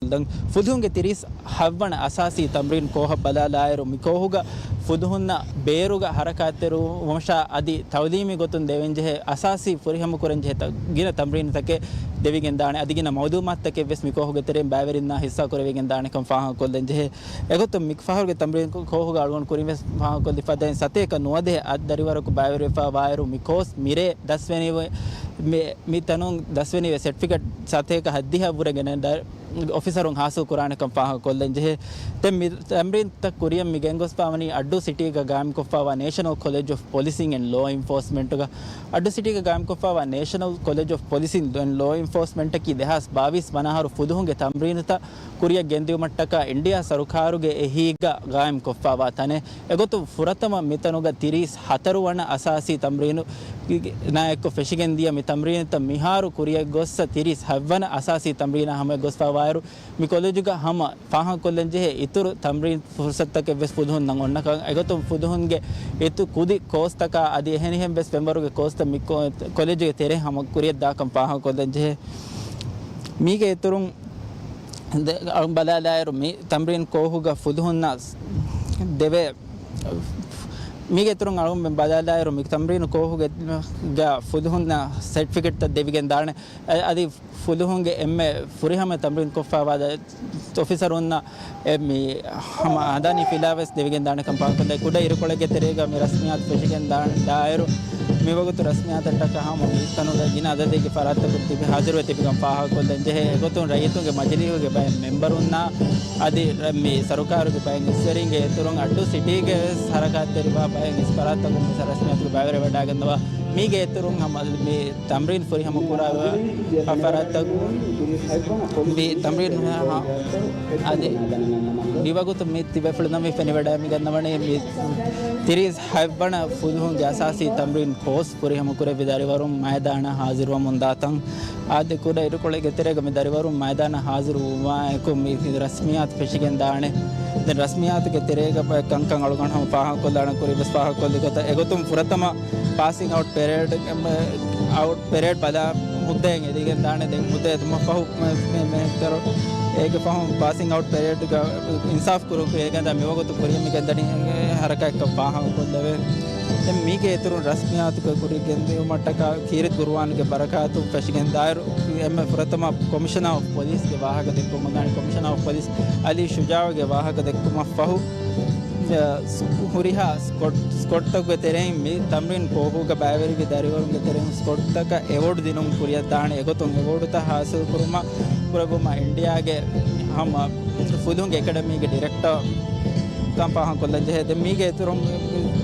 फुदुंगे तिरिस हव्वन असासी तमरीन कोह बलालायरु मिकोहुगा फुदुहुन्ना बेरुगा हरकातेरु वंशा अदि तवदीमी गोतुन देवेंजे असासी फुरिहम कुरंजे गिन तमरीन तके देविगेन दाणे अदिगिन मौदूमात तके वेस मिकोहुगे तेरे बैवरिन्ना हिस्सा कुरवेगेन दाणे कम फाहा कोल्लेंजे एगोतु मिकफाहुगे तमरीन कोहुगा अलवन कुरिवेस फाहा कोल्लि फदेन सतेक नुवदे अदरिवरकु बैवरिफा वायरु मिकोस मिरे दसवेनी मी तनुं दसवेनी सर्टिफिकेट सतेक हद्दिहा बुरगेन ऑफिसरों हासु कुराने कम फाहा कोल्लेंजे ते तमरीन तक कुरियम मिगेंगोस पावनी अड्डू सिटी का गाम कोफावा national college of policing and law enforcement का अड्डू सिटी का गाम कोफावा national college of policing and law enforcement की देहास 22 बनाहर फुदुंगे तमरीन ता कुरिया गेंदिव मट्टका इंडिया सरुखारुगे एहीगा गाम कोफावा तने एगोतु फुरतम मितनुगा 34 वण असासी तमरीन नायक फेशिगेंदिया मि तमरीन त मिहारु कुरिया गोस 37 असासी तमरीन हमें गोस्पा वायरु मि कॉलेज का हम फाहा कोल्लेंजे इतुर तमरीन फुर्सत के बेस फुदुन नंगोन्न एगोतु फुदुनगे इतु कुदी कोस्तक अदि हेनि हेम बेस पेंबरुगे कोस्त मि कॉलेज के तेरे हम कुरिया दा कम फाहा कोल्लेंजे मीगे इतुरुं बलालायरु मी तमरीन कोहुगा फुदुन्ना देवे मीगे तुरंग आलम बदलायरु मी तमरीन कोहुगे गा फुदुन्ना सर्टिफिकेट त देविगेन दाणे अदि फुदुंगे एम्मे फुरिहम तमरीन कोफावाद ऑफिसर उन्ना मी हम अदानी फिलावेस देविगेन दाणे कम पाकंदे कुडा इरुकोळगे तेरेगा मी रस्मियात फेशिगेन दायरु मी वगतु रस्मियात तक हम मी तनुगा गिना अददेगे फरात कुत्ति हाजिर वेति कम पाहा कोल्लेंजे एगोतु रयतुगे मजलिगे बय मेंबर उन्ना अदि मी सरकारुगे बय निसरिंगे तुरंग अड्डू सिटीगे सरकार तेरिबा बय निस्परात कुम रस्मियात बागरे वडागंदवा मीगे तुरंग हम मी तमरीन फुरि हम पूरा फरात मी तमरीन अदि निवगतु मी तिबफुलना मी फेनिवडा मी गन्नवणे मी तिरिस हैबण फुदुंगे असासी तमरीन कोस पुरी हम कुरे विदारिवरु मैदान हाजिर मुंदातं आदि कुरे इरुकोळगे तेरेगा मी दारिवरु मैदान हाजिर हुआ एको मी रस्मियात फेशिगेन दाणे द रस्मियात के तेरेगा कंकं अलगण हम पाहा को दाण कुरे बस पाहा को लिगत एगोतुम पुरतम पासिंग आउट पीरियड बदा मुद्देंगे दिगेन दाणे दे मुद्दे तुम पाहु में करो एक पाहु पासिंग आउट पीरियड का इंसाफ करो के गंदा मेवगो कुरे मी गंदनी हरका का पाहा को दवे मीगे तुरु रस्मियात को कुरी गेंदे मट्टका खीरत गुरुवान के बरकातु फेशिगेन दायर एम प्रथम कमिश्नर ऑफ पुलिस के वाहक देखो मंगानी कमिश्नर ऑफ पुलिस अली शुजाव के वाहक देखो मफहु हुरिहा स्कॉट तक तेरे मी तमरीन कोहु का बायवेरी के दारिवर के तेरे स्कॉट तक अवार्ड दिनों कुरिया दान एगो तो अवार्ड ता हासिल कुरुमा पुरगुमा इंडिया के हम फुदुंग एकेडमी के डायरेक्टर कम पाहा कोल्लेंजे है मीगे तुरंग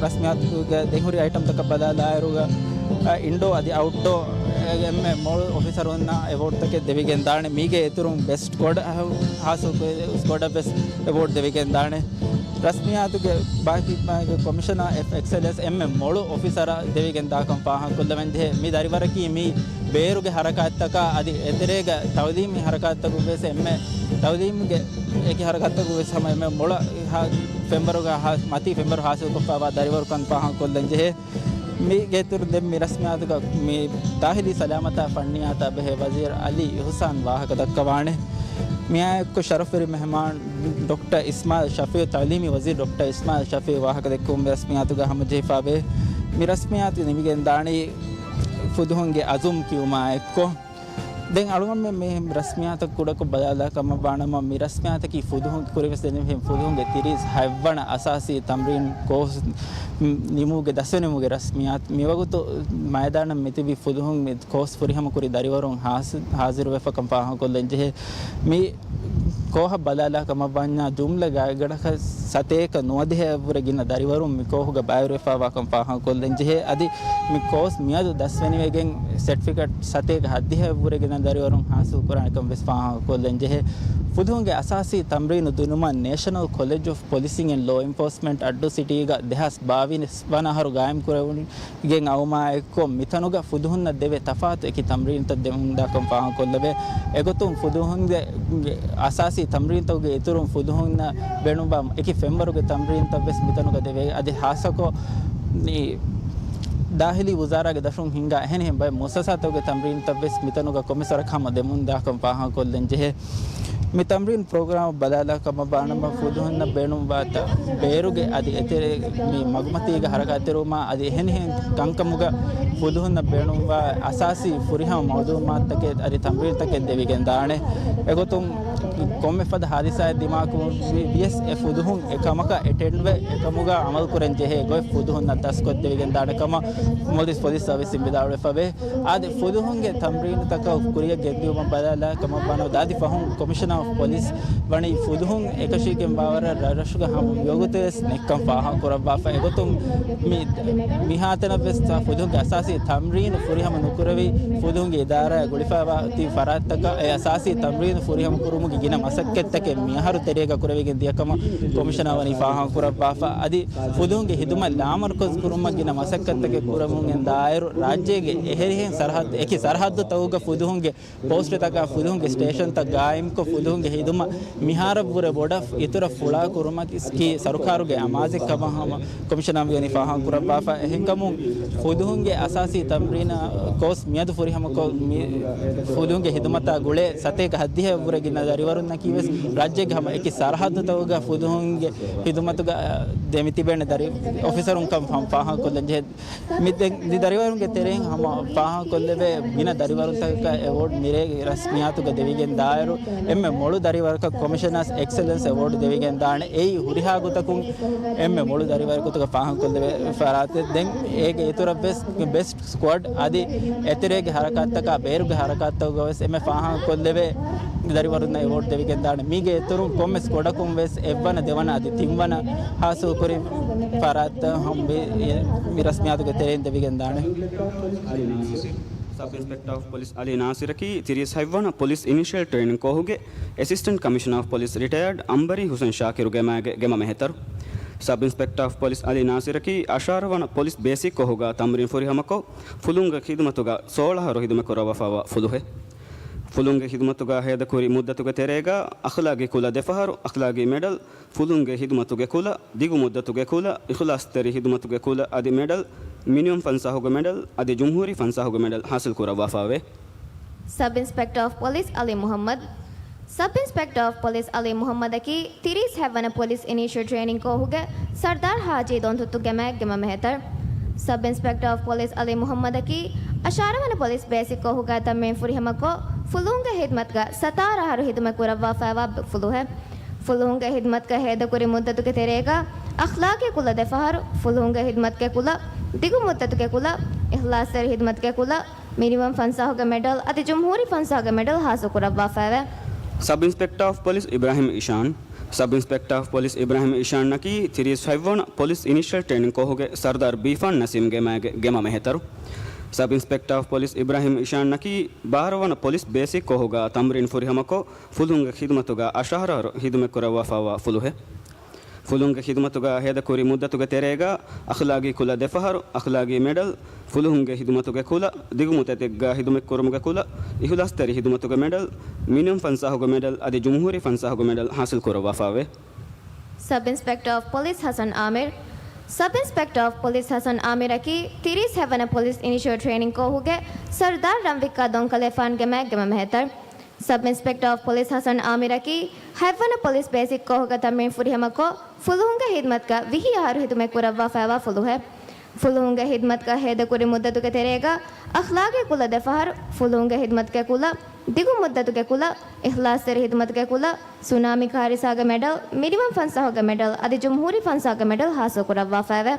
रस्मियात देहुरी आइटम तक बदलायरुगा इंडो अदि आउटडो एम्मे मोल ऑफिसर उन्ना अवार्ड तक देविगेन दाणे मीगे तुरंग बेस्ट स्क्वाड हासु स्क्वाड बेस्ट अवार्ड देविगेन दाणे रस्मियात के बाकी कमिश्नर एफ एक्सएलएस एम्मे मोल ऑफिसर देविगेन दाकम पाहा कोल्लेंजे मी दारिवरकी मी बेरुगे हरकत तक अदि एतरेगा तवदीमी हरकत तक वेसे एम्मे तवदीम के एक हरकत तक वेसे समय में मोल फेंबर का मती फेंबर हासिल को पावा दारिवर कन पाहा कोल्लेंजे मी गेतुर दे मी रस्मियात का मी ताहिली सलामता फन्नियाता बहे वजीर अली हुसैन वाहक दक्कवाणे मियाँ को शरफ़री मेहमान डॉक्टर इस्माइल शफ़ी तालीमी वज़ीर डॉक्टर इस्माइल शफ़ी वाहक देखो रस्मियात का हम जेफाबे मी रस्मियात निमिगे दाणी फुदुंगे अजुम की उमाए को दें अलगन में रस्मियात कुड़ा को बदला कम बाण मी रस्मियात की फुदुंग कुरेवस देने में फुदुंगे तिरिस हैवन असासी तमरीन को निमुगे दसवे निमुगे रस्मियात मेवगु तो मैदान में भी फुदुंग में कोस फुरी हम कुरी दारिवरों हाजिर वेफ कम पाहा को लेंजे मी कोह बदला कम बान्या जुमला गड़ख सतेक नोदे बुरगिन दारिवरों मी कोह बायरेफा वाकम पाहा को लेंजे अदि मी कोस मियादु दसवेनी वेगें सर्टिफिकेट सतेक हद्दी है बुरगिन दारिवरों हासु कुरान कम बेस पाहा को लेंजे फुदुंगे असासी तमरीन दुनुमा national college of policing and law enforcement Addu city का देहास 22 बनाहर गायम कुरेवनी गें अवमा एको मिथनुगा फुदुन्ना देवे तफात की तमरीन त देउंदा कम पाहा को लबे एगोतुम फुदुंगे असासी तमरीन तोगे इतुरुम फुदुन्ना बेनुबा एकी फेंबर के तमरीन त बेस मिथनुगा देवे अदि हासको नी दाहिली वजारा के दशुं हिंगा हेने बय मुससा तोगे तमरीन त बेस मिथनुगा कमिसर खम देमुंदा कम पाहा को लेंजे mi tamrin program badala kama banama fuduhunna benum wata beruge adi etere mi magmatiga harakateruma adi hen kankamuga fuduhunna benum wa asasi furiham mawdumat take adi tamrin take devigen daane egotum komme fada hadisa dimaku bs e fuduhun ekamaka etenwe ekamuga amal kuren jehe goy fuduhunna taskot devigen daane kama modis police service imbidawle fabe adi fuduhunge tamrin taka kuriya geddiuma badala kama bano dadi fahun commissioner of police wani fuduhun ekashiken bawara rashuga ham yogutes nekkam faha kurabba fa egotum mihatana besta fuduhunge asasi tamrin furiham nukuravi fuduhunge idara gulifawa ti farattaka e asasi tamrin furiham kurumuge gina masakketake miharu terega kuravigen diyakama commissioner wani faha kurabba fa adi fuduhunge hiduma lamar kos kuruma gina masakketake kuramun dairu rajyege eherihen sarhad eki sarhaddu tawuga fuduhunge post taka fuduhunge station ta gaim ko fuduhunge hiduma mihara pure boda itura fula kuruma ski sarukaruge amaze kabahama commissioner wani faha kurabba fa ehenkamun fuduhunge asasi tamrina kos miyadu furihama ko fuduhunge hidumata gule sateka haddihe pure gina dariwarun nakives rajyege hama eki sarhaddu tawuga fuduhunge hidumatuga demiti bene dari officerun kam faha kollanje midde di dariwarunge tereng hama faha kolleve gina dariwarun taka award mire rasmiyatuga devigen dairu emme molu dariwarka commissioners excellence award devigen daane ei huriha gutakun emme molu dariwarkutuga faha kolleve farate den ege itura best squad adi eterege harakattaka beruge harakattaka ves emme faha kolleve dariwarunna award devigen daane mige eturun komme squad kum ves evvana devana adi timvana hasu kuri farat hambe mirasmiyatuga tereng devigen daane Sub Inspector of Police Ali Nasir ki Tiris Haivana Police Initial Training Kohuge Assistant Commissioner of Police Retired Ambari Hussain Shakir Gema Mehetar Sub Inspector of Police Ali Nasir ki Asharavana Police Basic Kohuga Tamrin Furihamako Fulunga Khidmatuga Sola Rohiduma Korawafa Fuluhe Fulunga Hidmatuga Heda Kuri Muddatuga Terega Akhlagi Kula Defaharu Akhlagi Medal Fulunga Hidmatuga Kula Digu Muddatuga Kula Ikhlasteri Hidmatuga Kula Adi Medal minimum fansahoga medal adi jumhuri fansahoga medal hasil kurawa fawe Sub Inspector of Police Ali Muhammad Sub Inspector of Police Ali Muhammad ki Tiris Havana Police Initial Training ko huge Sardar Haji Dontutu Gema Mehetar Sub Inspector of Police Ali Muhammad ki Asharavana Police Basic ko huga tamen furihamako fulunga hidmat ga satara haru hidma kurawa fawa fulu hai fulunga hidmat ka heda kuri muddatu ke terega akhlaq kula defahar fulunga hidmat ke kula दिगु मुद्दत के कुला इखलास से हिदमत के कुला minimum फंसा होगा medal अति जमहूरी फंसा होगा मेडल हासिल कुरब्बा फावे sub inspector of police Ibrahim Ishan sub inspector of police Ibrahim Ishan नकी 351 पुलिस इनिशियल ट्रेनिंग को होगे सरदार बीफान नसीम गेमा मेहतर sub inspector of police Ibrahim Ishan नकी 12 पुलिस बेसिक को होगा तमरीन फुरिहमको फुलुंग खिदमतुगा अशहर हिदमे कुरवा फावा फुलुहे फुलुंग खिदमतुगा हेद कुरी मुद्दतुगा तेरेगा अखलागी कुला देफहर अखलागी मेडल फुलुंग हिदमतुगा कुला दिगुमुतेगा हिदमे कुरुमुगा कुला इहुलास्तरी हिदमतुगा मेडल मिनिमम फंसाहुगा मेडल अदि जमहूरी फंसाहुगा मेडल हासिल कुरवा फावे sub inspector of police Hassan Amir sub inspector of police Hassan Amir की 37 पुलिस इनिशियल ट्रेनिंग को हुगे सरदार रमविका दोंकलेफान गेमा मेहतर sub inspector of police Hassan Amir की हैवन पुलिस बेसिक को होगा तमीम फुरिहमको फुलुंगा हिदमत का विही हर हिदमे कुरवा फावा फुलु है फुलुंगा हिदमत का हेद कुरी मुद्दत के तेरेगा अखलाक कुला दफहर फुलुंगा हिदमत के कुला दिगु मुद्दत के कुला इखलास से हिदमत के कुला सुनामी खारिसागा मेडल मिनिमम फंसागा मेडल अदि जमहूरी फंसागा मेडल हासिल कुरवा फावा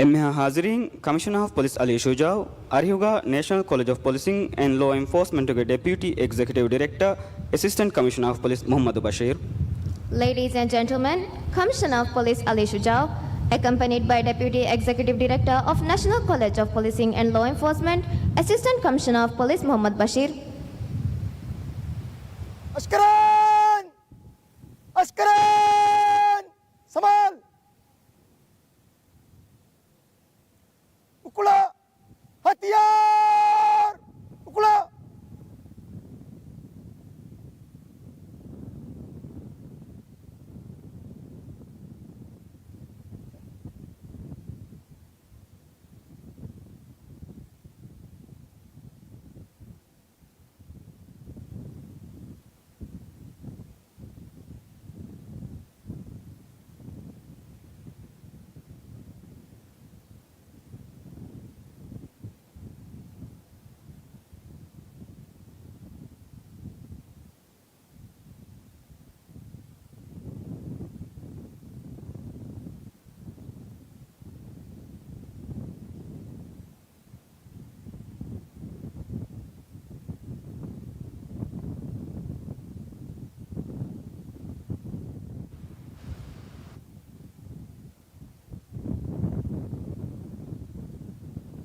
එම්හ हाजिरीन commissioner of police Ali Shujau अरिहुगा national college of policing and law enforcement के deputy executive director assistant commissioner of police Mohamed Bashir. Ladies and gentlemen, Commissioner of Police Ali Shujao, accompanied by Deputy Executive Director of National College of Policing and Law Enforcement, Assistant Commissioner of Police Mohammad Bashir. Askaran! Askaran! Samal! Ukula! Hatiyar! Ukula!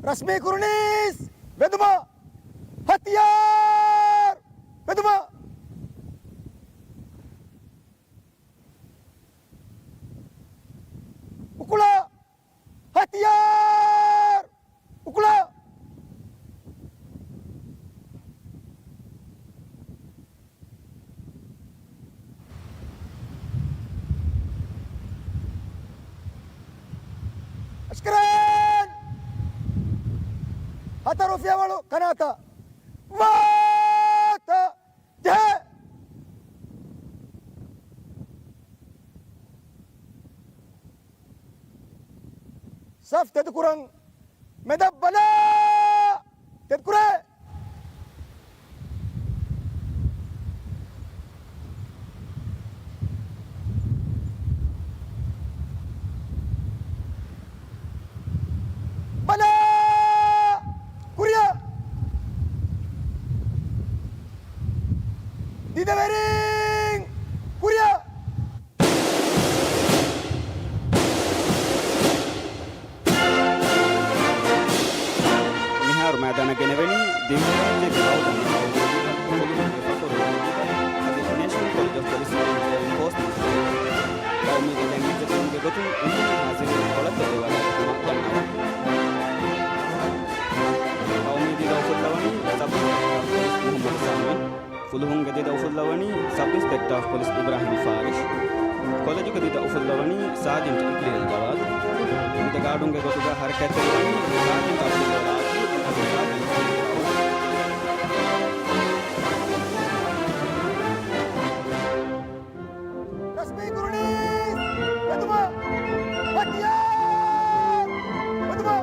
Rasmi Kurunis! Veduma! Hatiyar! Veduma! Ukula! Hatiyar! Ukula! Askaran! Hata Rufia walu kanata. Mata jeh. Saf tedkurang medabbala tedkure. Bala Kuria Didavering Kuria මිහාරු මෑදාන ගෙනවෙනි දිව්‍යරාජ්‍ය ගෞතම national college of policing post कौमी language के गतु उन्हें हाजिर कोलत देवाला गन्नावा कौमी दी दौफुल्लवनी सब मोहम्मद सामी फुलहुम गदी दौफुल्लवनी sub inspector of police Ibrahim Faris college गदी दौफुल्लवनी साजिंट इकलिल जवाद इंतगाडुं के गतुगा हरकत वनी साजिंट Abdul Jawad Rasmi Kurunis! Veduma! Hatiyar! Veduma!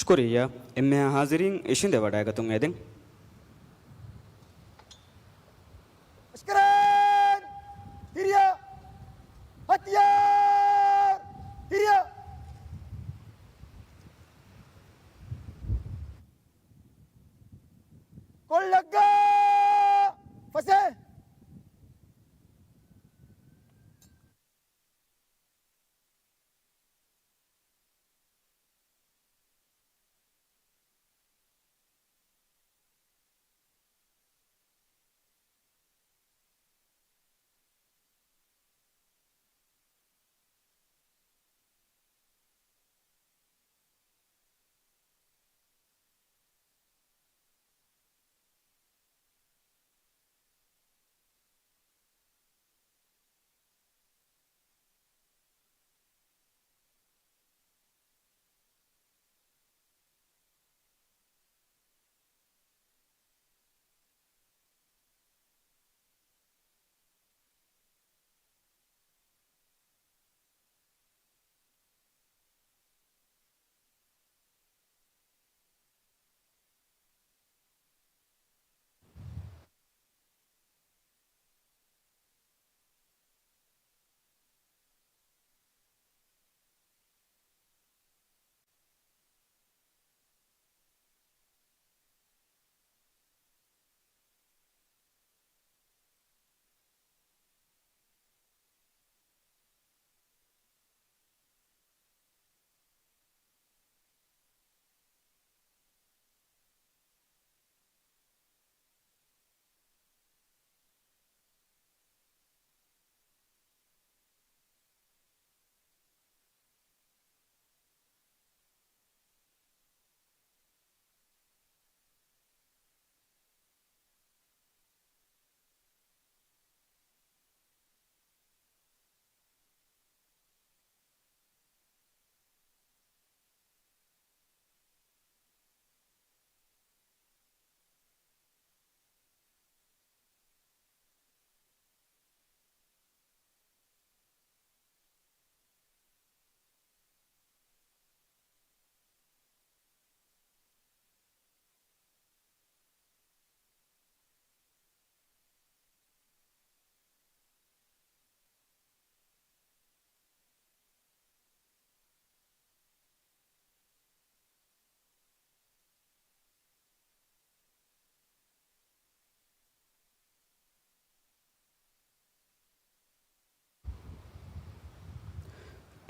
शुक्रिया एम्मे हाजिरीन इशिंदे वडागतुंग एदिंग Askaran! Tirya! Hatyar! Tirya! Kollaga! Fase!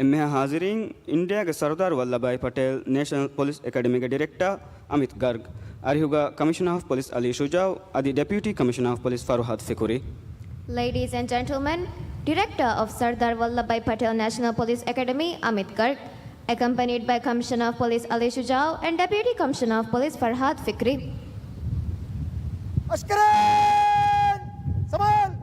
एम्मे हाजिरीन इंडिया के सरदार वल्लभ भाई पटेल नेशनल पुलिस एकेडमी के डायरेक्टर अमित गर्ग अरिहुगा commissioner of police Ali Shujau आदि deputy commissioner of police Farhad फिकुरी Ladies and gentlemen, Director of Sardar Vallabhbhai Patel National Police Academy, Amit Garg, accompanied by Commissioner of Police Ali Shujao and Deputy Commissioner of Police Farhad Fikri. Askaran! Samal!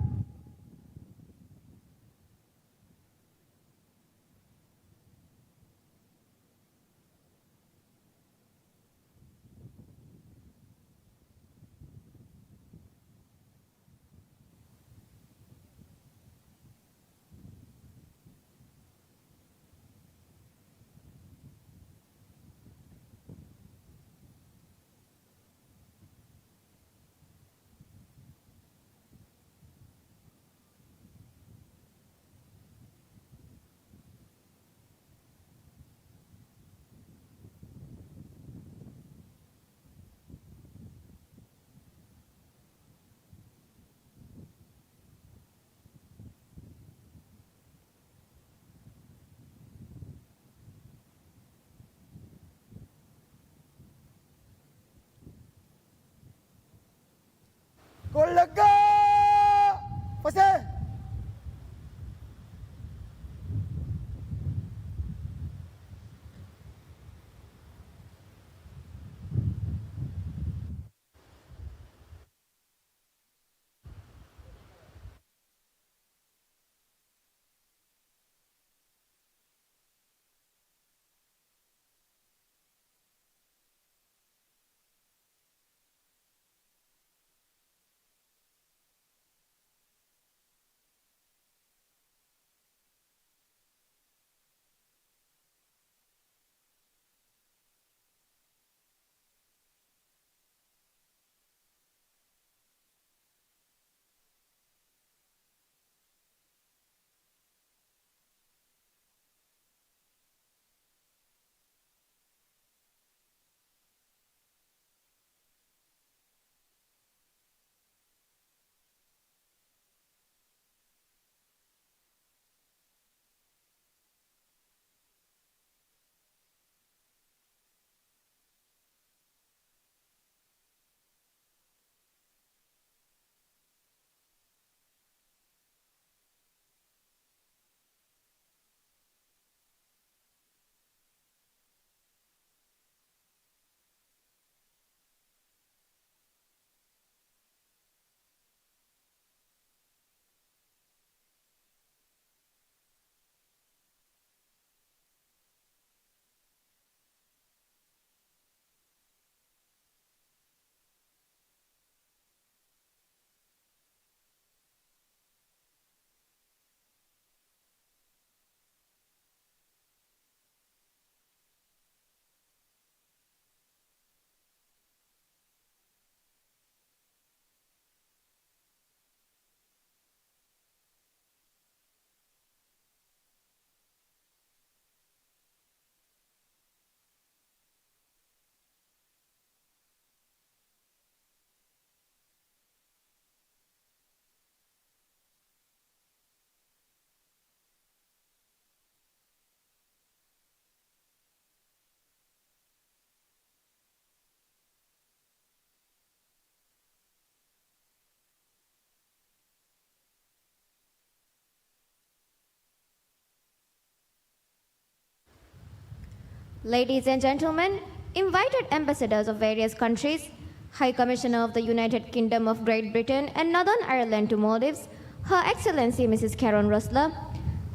Ladies and gentlemen, invited ambassadors of various countries, High Commissioner of the United Kingdom of Great Britain and Northern Ireland to Maldives, Her Excellency Mrs. Karen Rosler,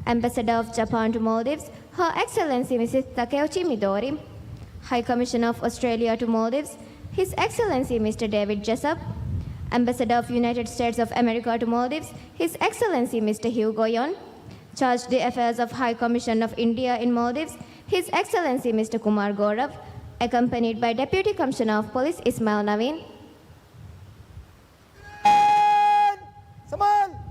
Ambassador of Japan to Maldives, Her Excellency Mrs. Takeuchi Midori, High Commissioner of Australia to Maldives, His Excellency Mr. David Jessup, Ambassador of United States of America to Maldives, His Excellency Mr. Hugh Goyon, Chargé d'Affaires of High Commission of India in Maldives, His Excellency Mr. Kumar Gaurav, accompanied by Deputy Commissioner of Police Ismail Naveen. Samal!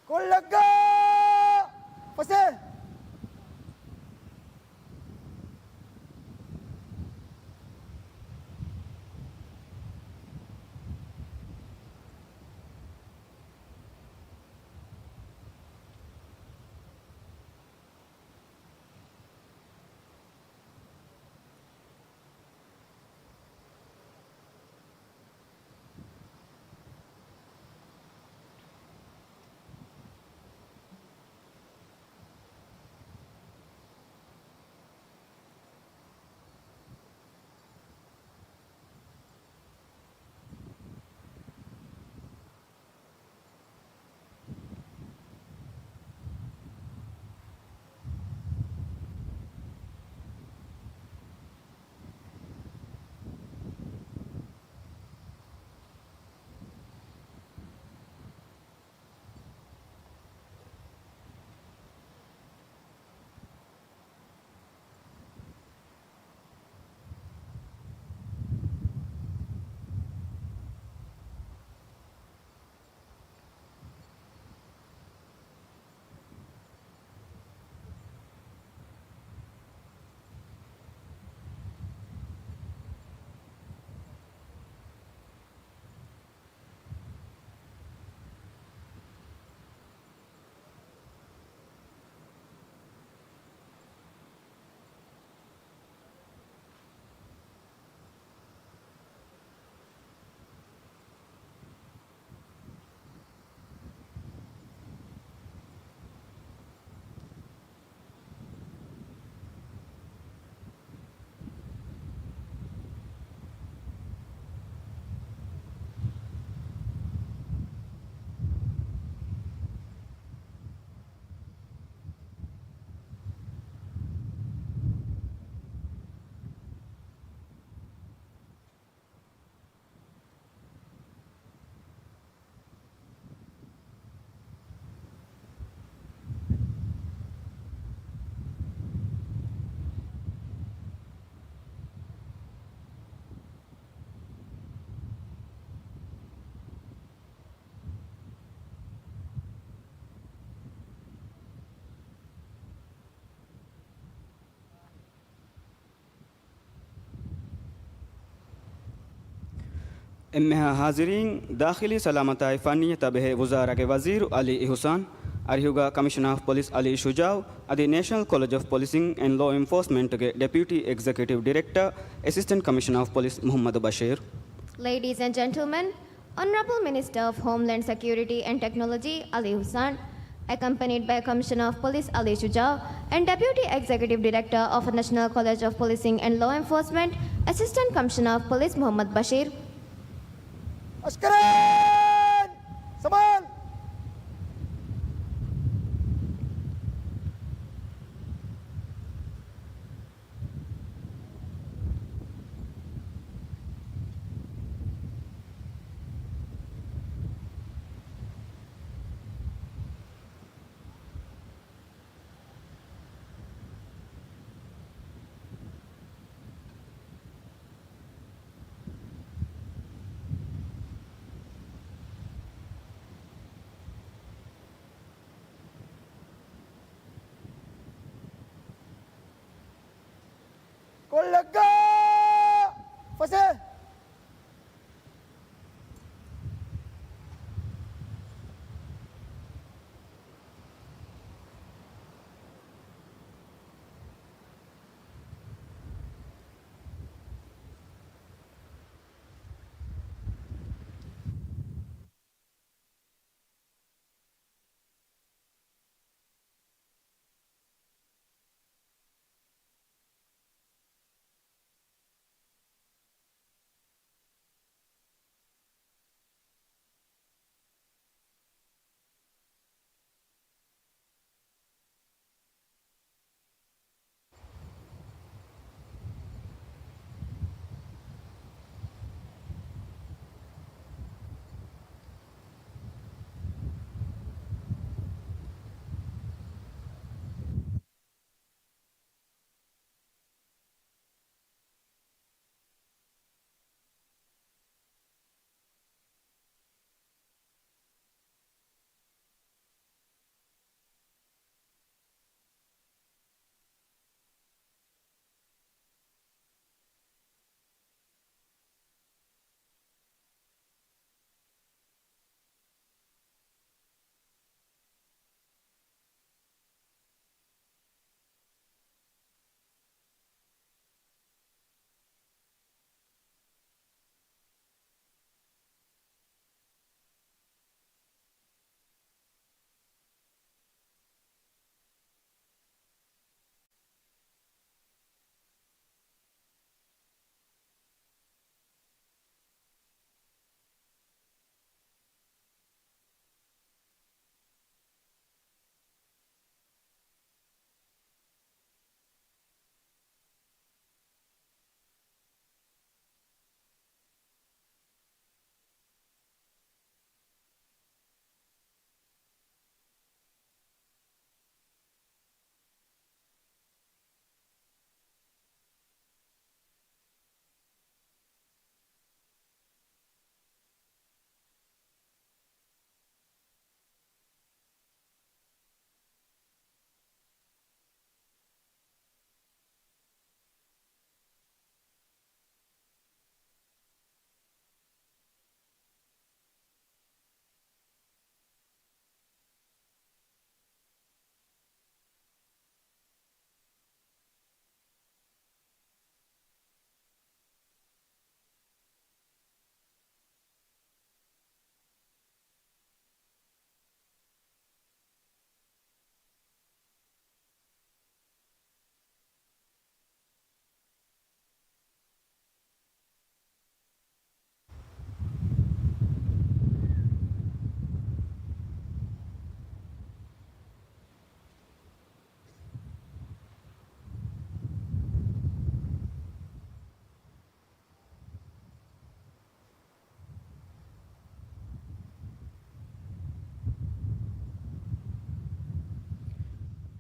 कौन लगा फंसे إمها حاضرين داخلي سلامة فنية تبه وزارة وزير علي إحسان أريوغا Commissioner of Police Ali Shujao أدي National College of Policing and Law Enforcement Deputy Executive Director Assistant Commissioner of Police Muhammad Bashir. Ladies and gentlemen, Honorable Minister of Homeland Security and Technology Ali Hussain, accompanied by Commissioner of Police Ali Shujao and Deputy Executive Director of National College of Policing and Law Enforcement, Assistant Commissioner of Police Muhammad Bashir. अस्करन संभाल कोल्लग्गा फसे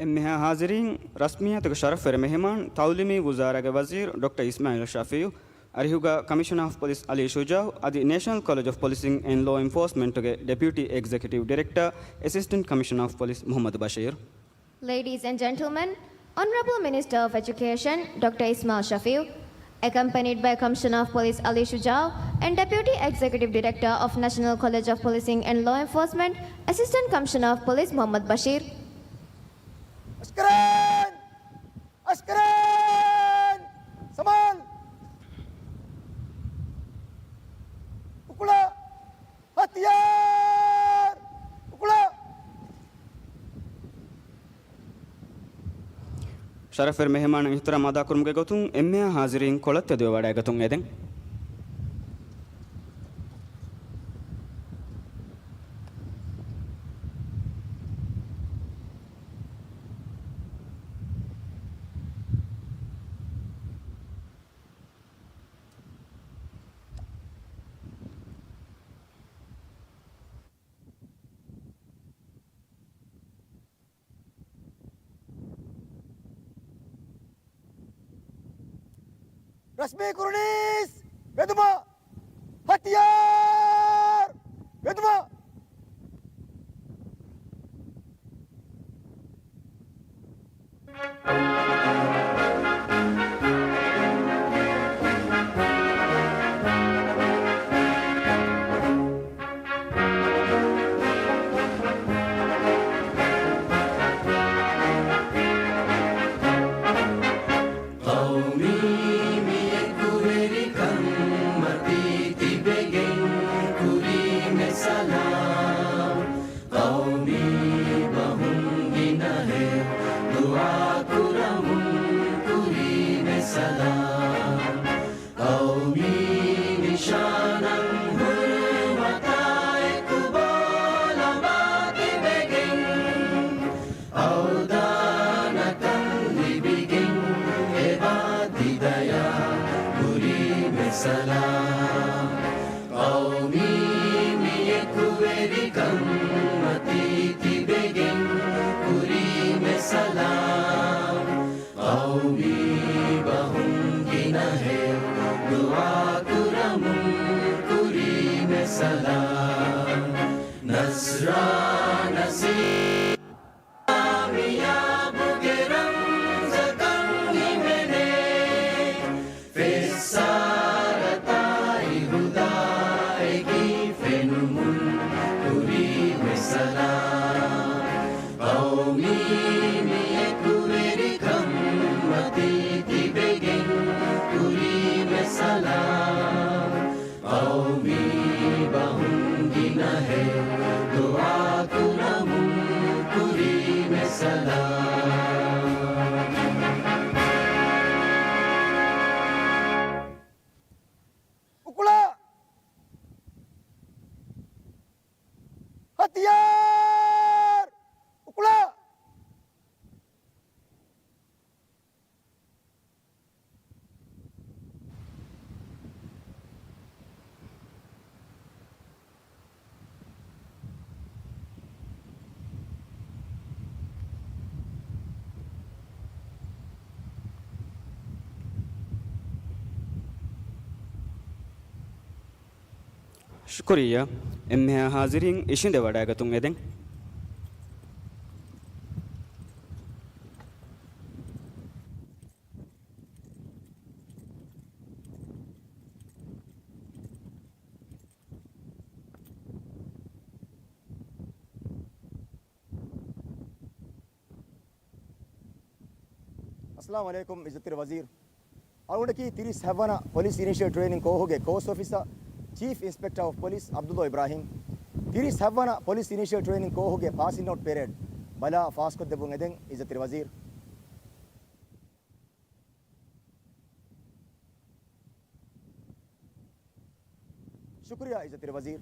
एम्मेहा हाजिरीन रस्मियत के शरफ फेर मेहमान ताउलिमी वज़ारा के वज़ीर doctor Ismail Shafeeu अरिहुगा commissioner of police Ali Shujau अदि national college of policing and law enforcement के deputy executive director assistant commissioner of police Mohamed Bashir. Ladies and gentlemen, Honorable Minister of Education Dr. Ismail Shafiu, accompanied by Commissioner of Police Ali Shujao and Deputy Executive Director of National College of Policing and Law Enforcement, Assistant Commissioner of Police Mohammad Bashir. अस्करान अस्करान संभाल उकड़ा हथियार उकड़ा शरफ फेर मेहमान इहतराम अदा कुरुमगे गोतुं एम्मेहा हाजिरीन कोलत्ते देव वडा गोतुं एदें. रश्मि कुर्निस वेदमा हथियार वेदमा उकुला हथियार उकुला शुक्रिया एम्मे हाजिरीन इशिंदे वडागतुंग एदें अस्सलाम वालेकुम इज्जत वजीर और की 37 पुलिस इनिशियल ट्रेनिंग को होगे course officer chief inspector of police Abdulla Ibrahim 37 police initial training को होगे पासिंग आउट पीरियड बला फास्ट को देबुंग एदें इज्जत वजीर शुक्रिया इज्जत वजीर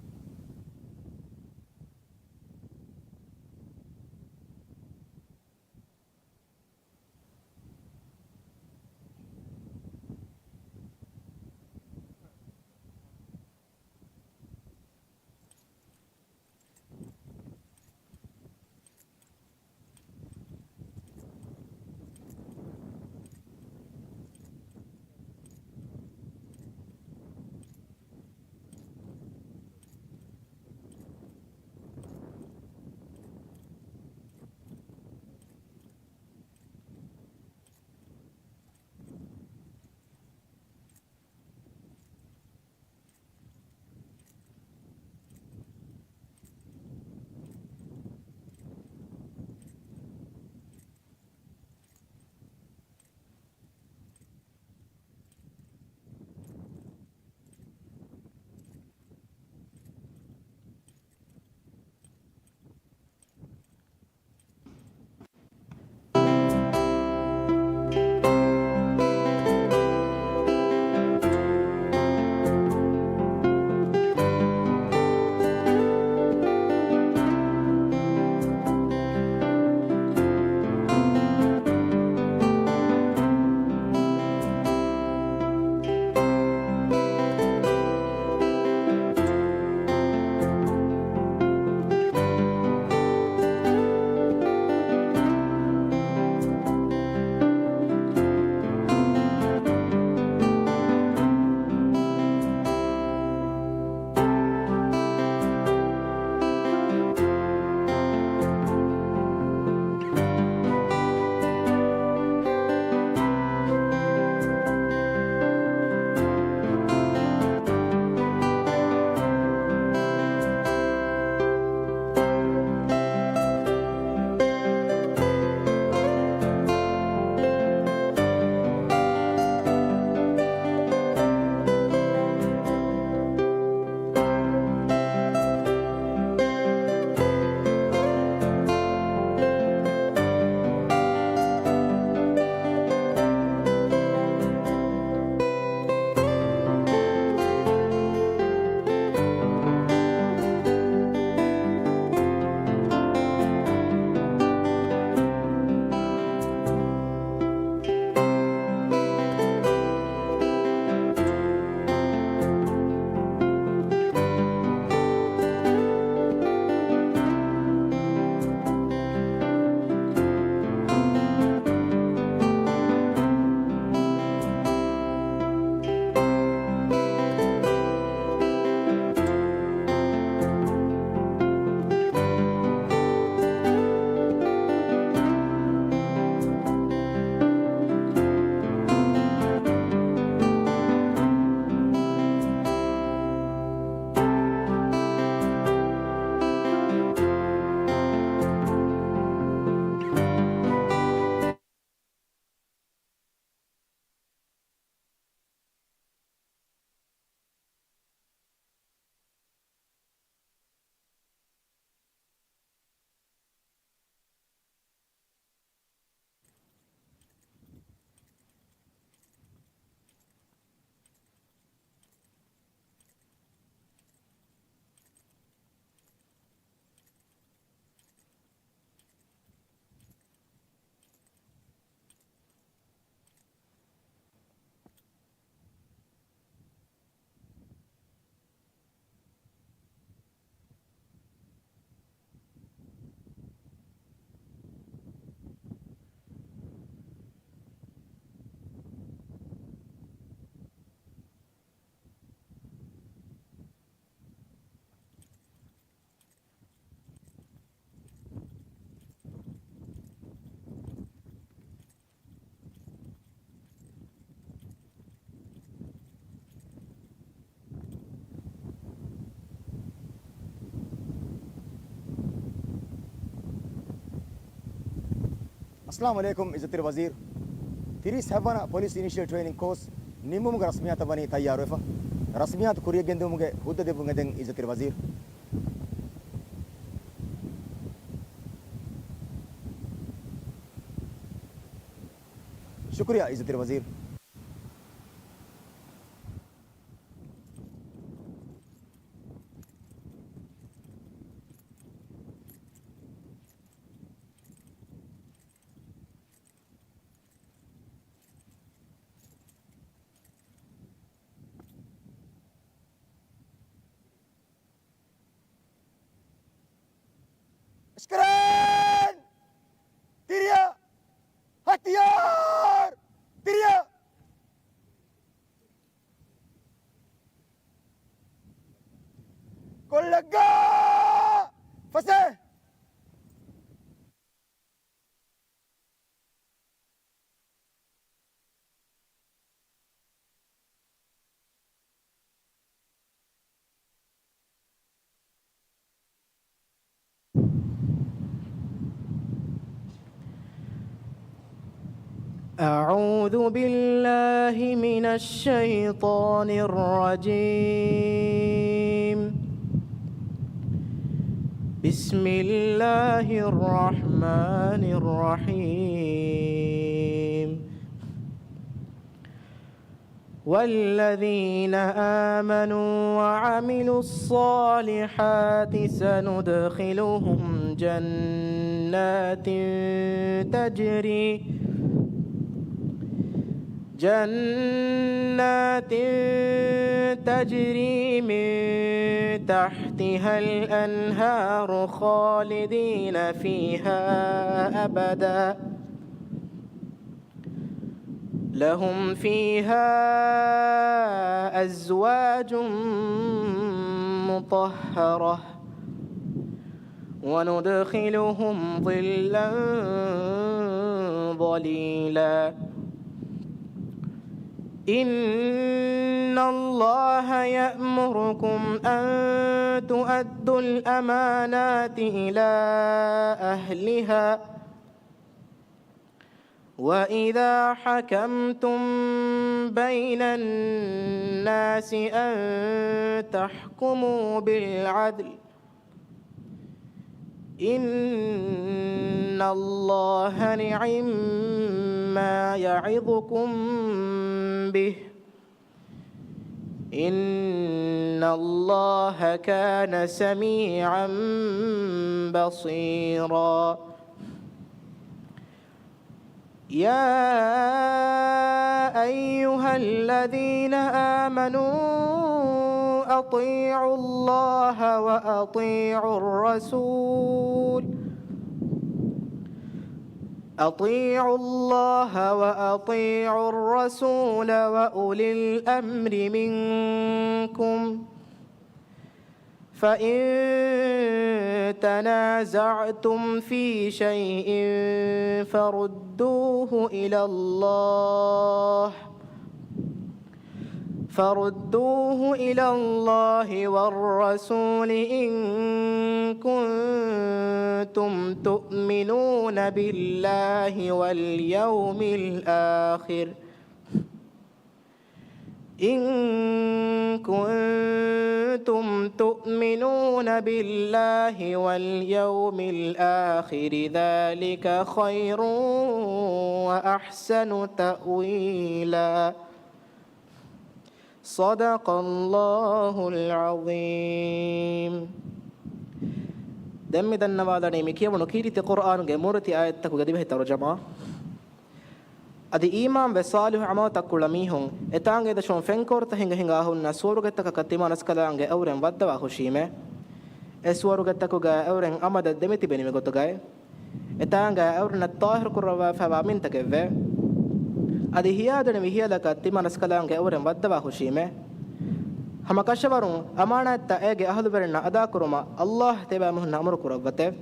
अस्सलाम वालेकुम इज्जतिर वज़ीर 37 ಪೊಲೀಸ್ ಇನಿಷಿಯಲ್ ಟ್ರೈನಿಂಗ್ ಕೋರ್ಸ್ ನಿಮ್ಮುಗ ರಸ್ಮಿಯಾತ ಬನಿ ತಯಾರು ಎಫ ರಸ್ಮಿಯಾತ ಕುರಿಯ ಗೆಂದುಮುಗೆ ಹುದ್ದ ದೆಬುಂಗೆ ದೆಂ ಇಜ್ಜತಿರ್ ವಜೀರ್ शुक्रिया इज्जतिर वज़ीर Sekarang Tiria Hatiar Tiria Kollaga Fasih أعوذ بالله من الشيطان الرجيم بسم الله الرحمن الرحيم والذين آمنوا وعملوا الصالحات سندخلهم جنات تجري من تحتها الأنهار خالدين فيها أبدا لهم فيها أزواج مطهرة وندخلهم ظلا ظليلا إن الله يأمركم أن تؤدوا الأمانات إلى أهلها وإذا حكمتم بين الناس أن تحكموا بالعدل إن الله نعم ما يعظكم به إن الله كان سميعا بصيرا يا أيها الذين آمنوا أطيعوا الله وأطيعوا الرسول وأولي الأمر منكم فإن تنازعتم في شيء فردوه إلى الله والرسول إن كنتم تؤمنون بالله واليوم الآخر ذلك خير وأحسن تأويلا صدق الله العظيم دم دن نوادني مكيمونو كيرتي قرآن مورتي آيات تكو غدي بهتر جماعة adi imam ve salih amal takula mihun etange da shon fenkor ta hinga hinga hunna suwarugatta ka katimanas kalange awren waddawa khushime e suwarugatta ko ga awren amada demeti benime gotogae etanga awren tahir kurwa fa wa min takeve adi hiyadane mihiyala ka katimanas kalange awren waddawa khushime hamakashawarun amanatta ege ahlu berenna ada kuruma allah teba muhna amru kurawate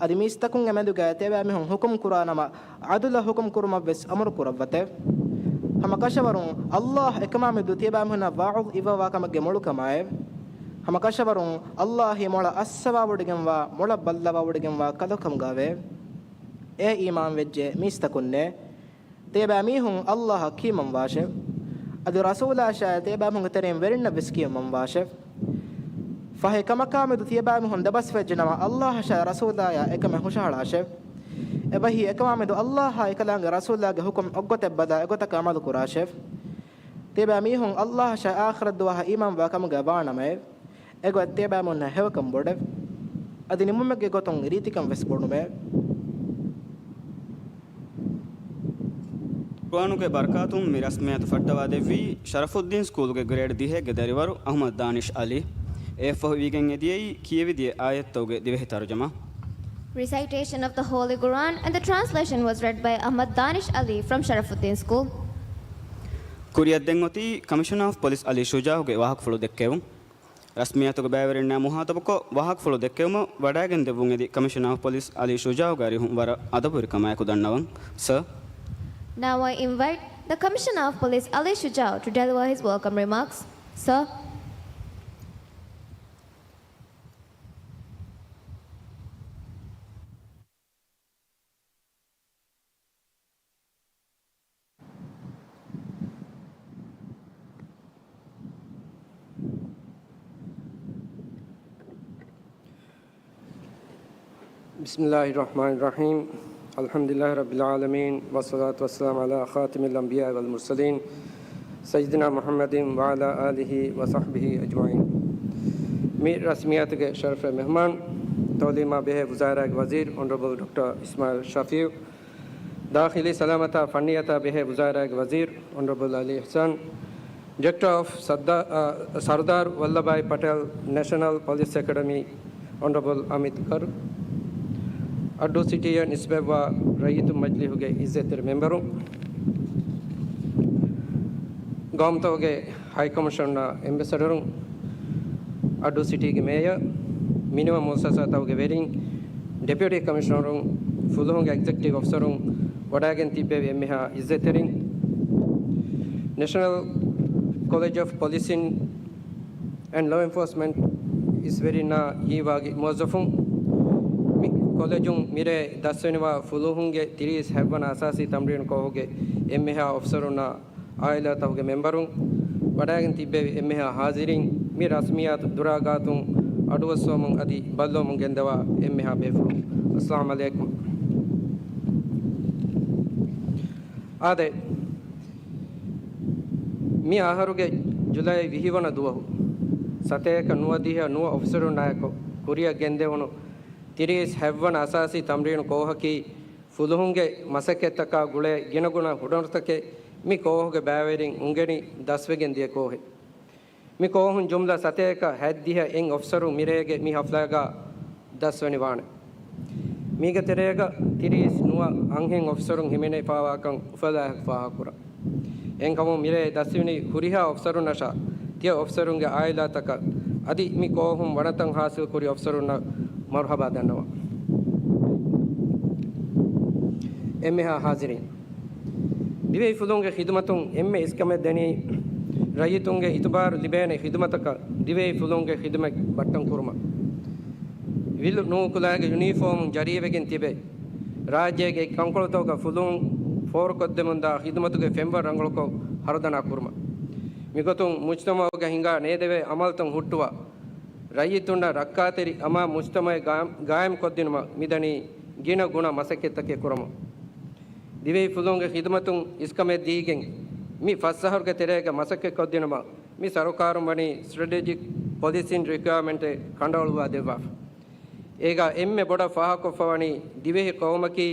adi mistakun emenduga teba mihun hukum kuranama adula hukum kuruma ves amru kurawate hamakashawarun allah ekama medu teba muhna wa'ud iwa kama gemolu kamae hamakashawarun allah mola assawa wudigemwa mola ballawa wudigemwa kalokam gave e iman vejje mistakunne teba mihun Allah hakiman washe adi rasula sha teba mun terem werinna biskiya man washe fahe kamakamedu teba mihun dabas vejjena Allah sha rasula ya ekame hushala ashe ebahi ekamamedu Allah ha ekalange rasula ge hukum oggote bada egota kamal kurashe teba mihun Allah sha akhirat duha iman wa kam ga baname ego teba mun hewkam bode adi nimummege goton ritikam ves bonume कुआनु के बरकातुम मिरस्मियत फट्टवा देवी Sharfuddin school के grade दिहे गदरिवरु Ahmad Danish Ali F वीगेन एदियई कियविदिए आयत तोगे दिवे तर्जुमा Recitation of the Holy Quran and the translation was read by Ahmad Danish Ali from Sharafuddin School. कुरियद्देंगोती commissioner of police Ali Shujau के वाहक फुलो देक्केवु रस्मियत को बैवरिना मुहातबको वाहक फुलो देक्केवु वडागेन देवुंगेदी कमिश्नर ऑफ पुलिस अली शुजाह गारी हुं वर अदबुर कमाय को दन्नवन sir. Now I invite the Commissioner of Police Ali Shujao to deliver his welcome remarks. Sir. बिस्मिल्लाहिर्रहमानिर्रहीम अल्हम्दुलिल्लाहि रब्बिल आलमीन वस्सलातु वस्सलामु अला खातिमिल अंबिया वल मुरसलीन सय्यिदिना मुहम्मदिन व अला आलिहि व सहबिहि अजमाइन. मीर रस्मियत के शरफ मेहमान तौलीमा बेह वज़ारा वज़ीर ऑनरेबल डॉक्टर इस्माइल शफीउ दाखिली सलामता फनियता बेह वज़ारा वज़ीर honourable Ali Hasan director of Sardar Vallabh भाई Patel national police academy honourable Amit कर अड्डू सिटी निस्बेवा रईत मजली होगे इज्जत मेंबरों गौमत होगे हाई कमिशन एम्बेसडरों अड्डू सिटी के मेयर मिनिमम मुससा होगे वेरिंग डेप्यूटी कमिश्नरों फुल होंगे एग्जीक्यूटिव अफसरों वडागन तिब्बे एमहा इज्जतरिंग national college of policing and law enforcement इस वेरी ना ये वागी मौजूफों कॉलेजों मेरे 10वें फुलोहोंगे 30 हैवन आसासी तमरीन को होगे एमहा अफसरों ना आयला तहोगे मेंबरों वडागन तिब्बे एमहा हाजिरिंग मी रस्मियात दुरागातों अडवसोमों अदि बल्लोमों गेंदवा एमहा बेफुर अस्सलाम वालेकुम आदे मी आहरुगे जुलाई विहिवना दुवहु सतेक नुवदिह नुव अफसरों नायको कुरिया गेंदेवनो 30 हैवन आसासी तमरीन कोहकी फुलहुंगे मसके तका गुले गिनगुना हुडनतके मी कोहगे बैवेरिंग उंगेनी 10 गेंदिए कोहे मी कोहुन जुमला सतेका हैद्दिह एंग अफसरु मिरेगे मी हफ्लागा 10 वनिवाने मीगे तेरेगा 30 नुवा अंहें अफसरुं हिमेने पावाकं उफला फाकुरा एंग कमो मिरे 10 वनि हुरिहा अफसरु नशा तिय अफसरुंगे आयला तका अदि मी कोहुन वनतं हासिल कुरि अफसरुना मरहबा दनवा एमहा हाजिरिन दिवे फुलोंगे खिदमतों एम इसकमे दनी रयितोंगे इतबार लिबेने खिदमतका दिवे फुलोंगे खिदमत बट्टं कुरमा विल नो कुलागे यूनिफॉर्म जरीवेगिन तिबे राज्य के कंकोलतो का फुलों फोर कोद्दमुंदा खिदमतुगे फेंबर रंगलको हरदना कुरमा मिगतों मुज्तमागे हिंगा नेदेवे अमलतं हुट्टुवा रयितुंड रक्कातेरी अमा मुज्तमय गायम कोद्दिनमा मिदनी गिन गुण मसके तके कुरम दिवे फुलोंगे खिदमतुं इसकमे दीगें मी फस्सहरगे तेरेगे मसके कोद्दिनमा मी सरकारं बनी स्ट्रेटेजिक पॉलिसिंग रिक्वायरमेंट कंडोलुवा देवा एगा एम्मे बोडा फाहको फवनी दिवे कौमकी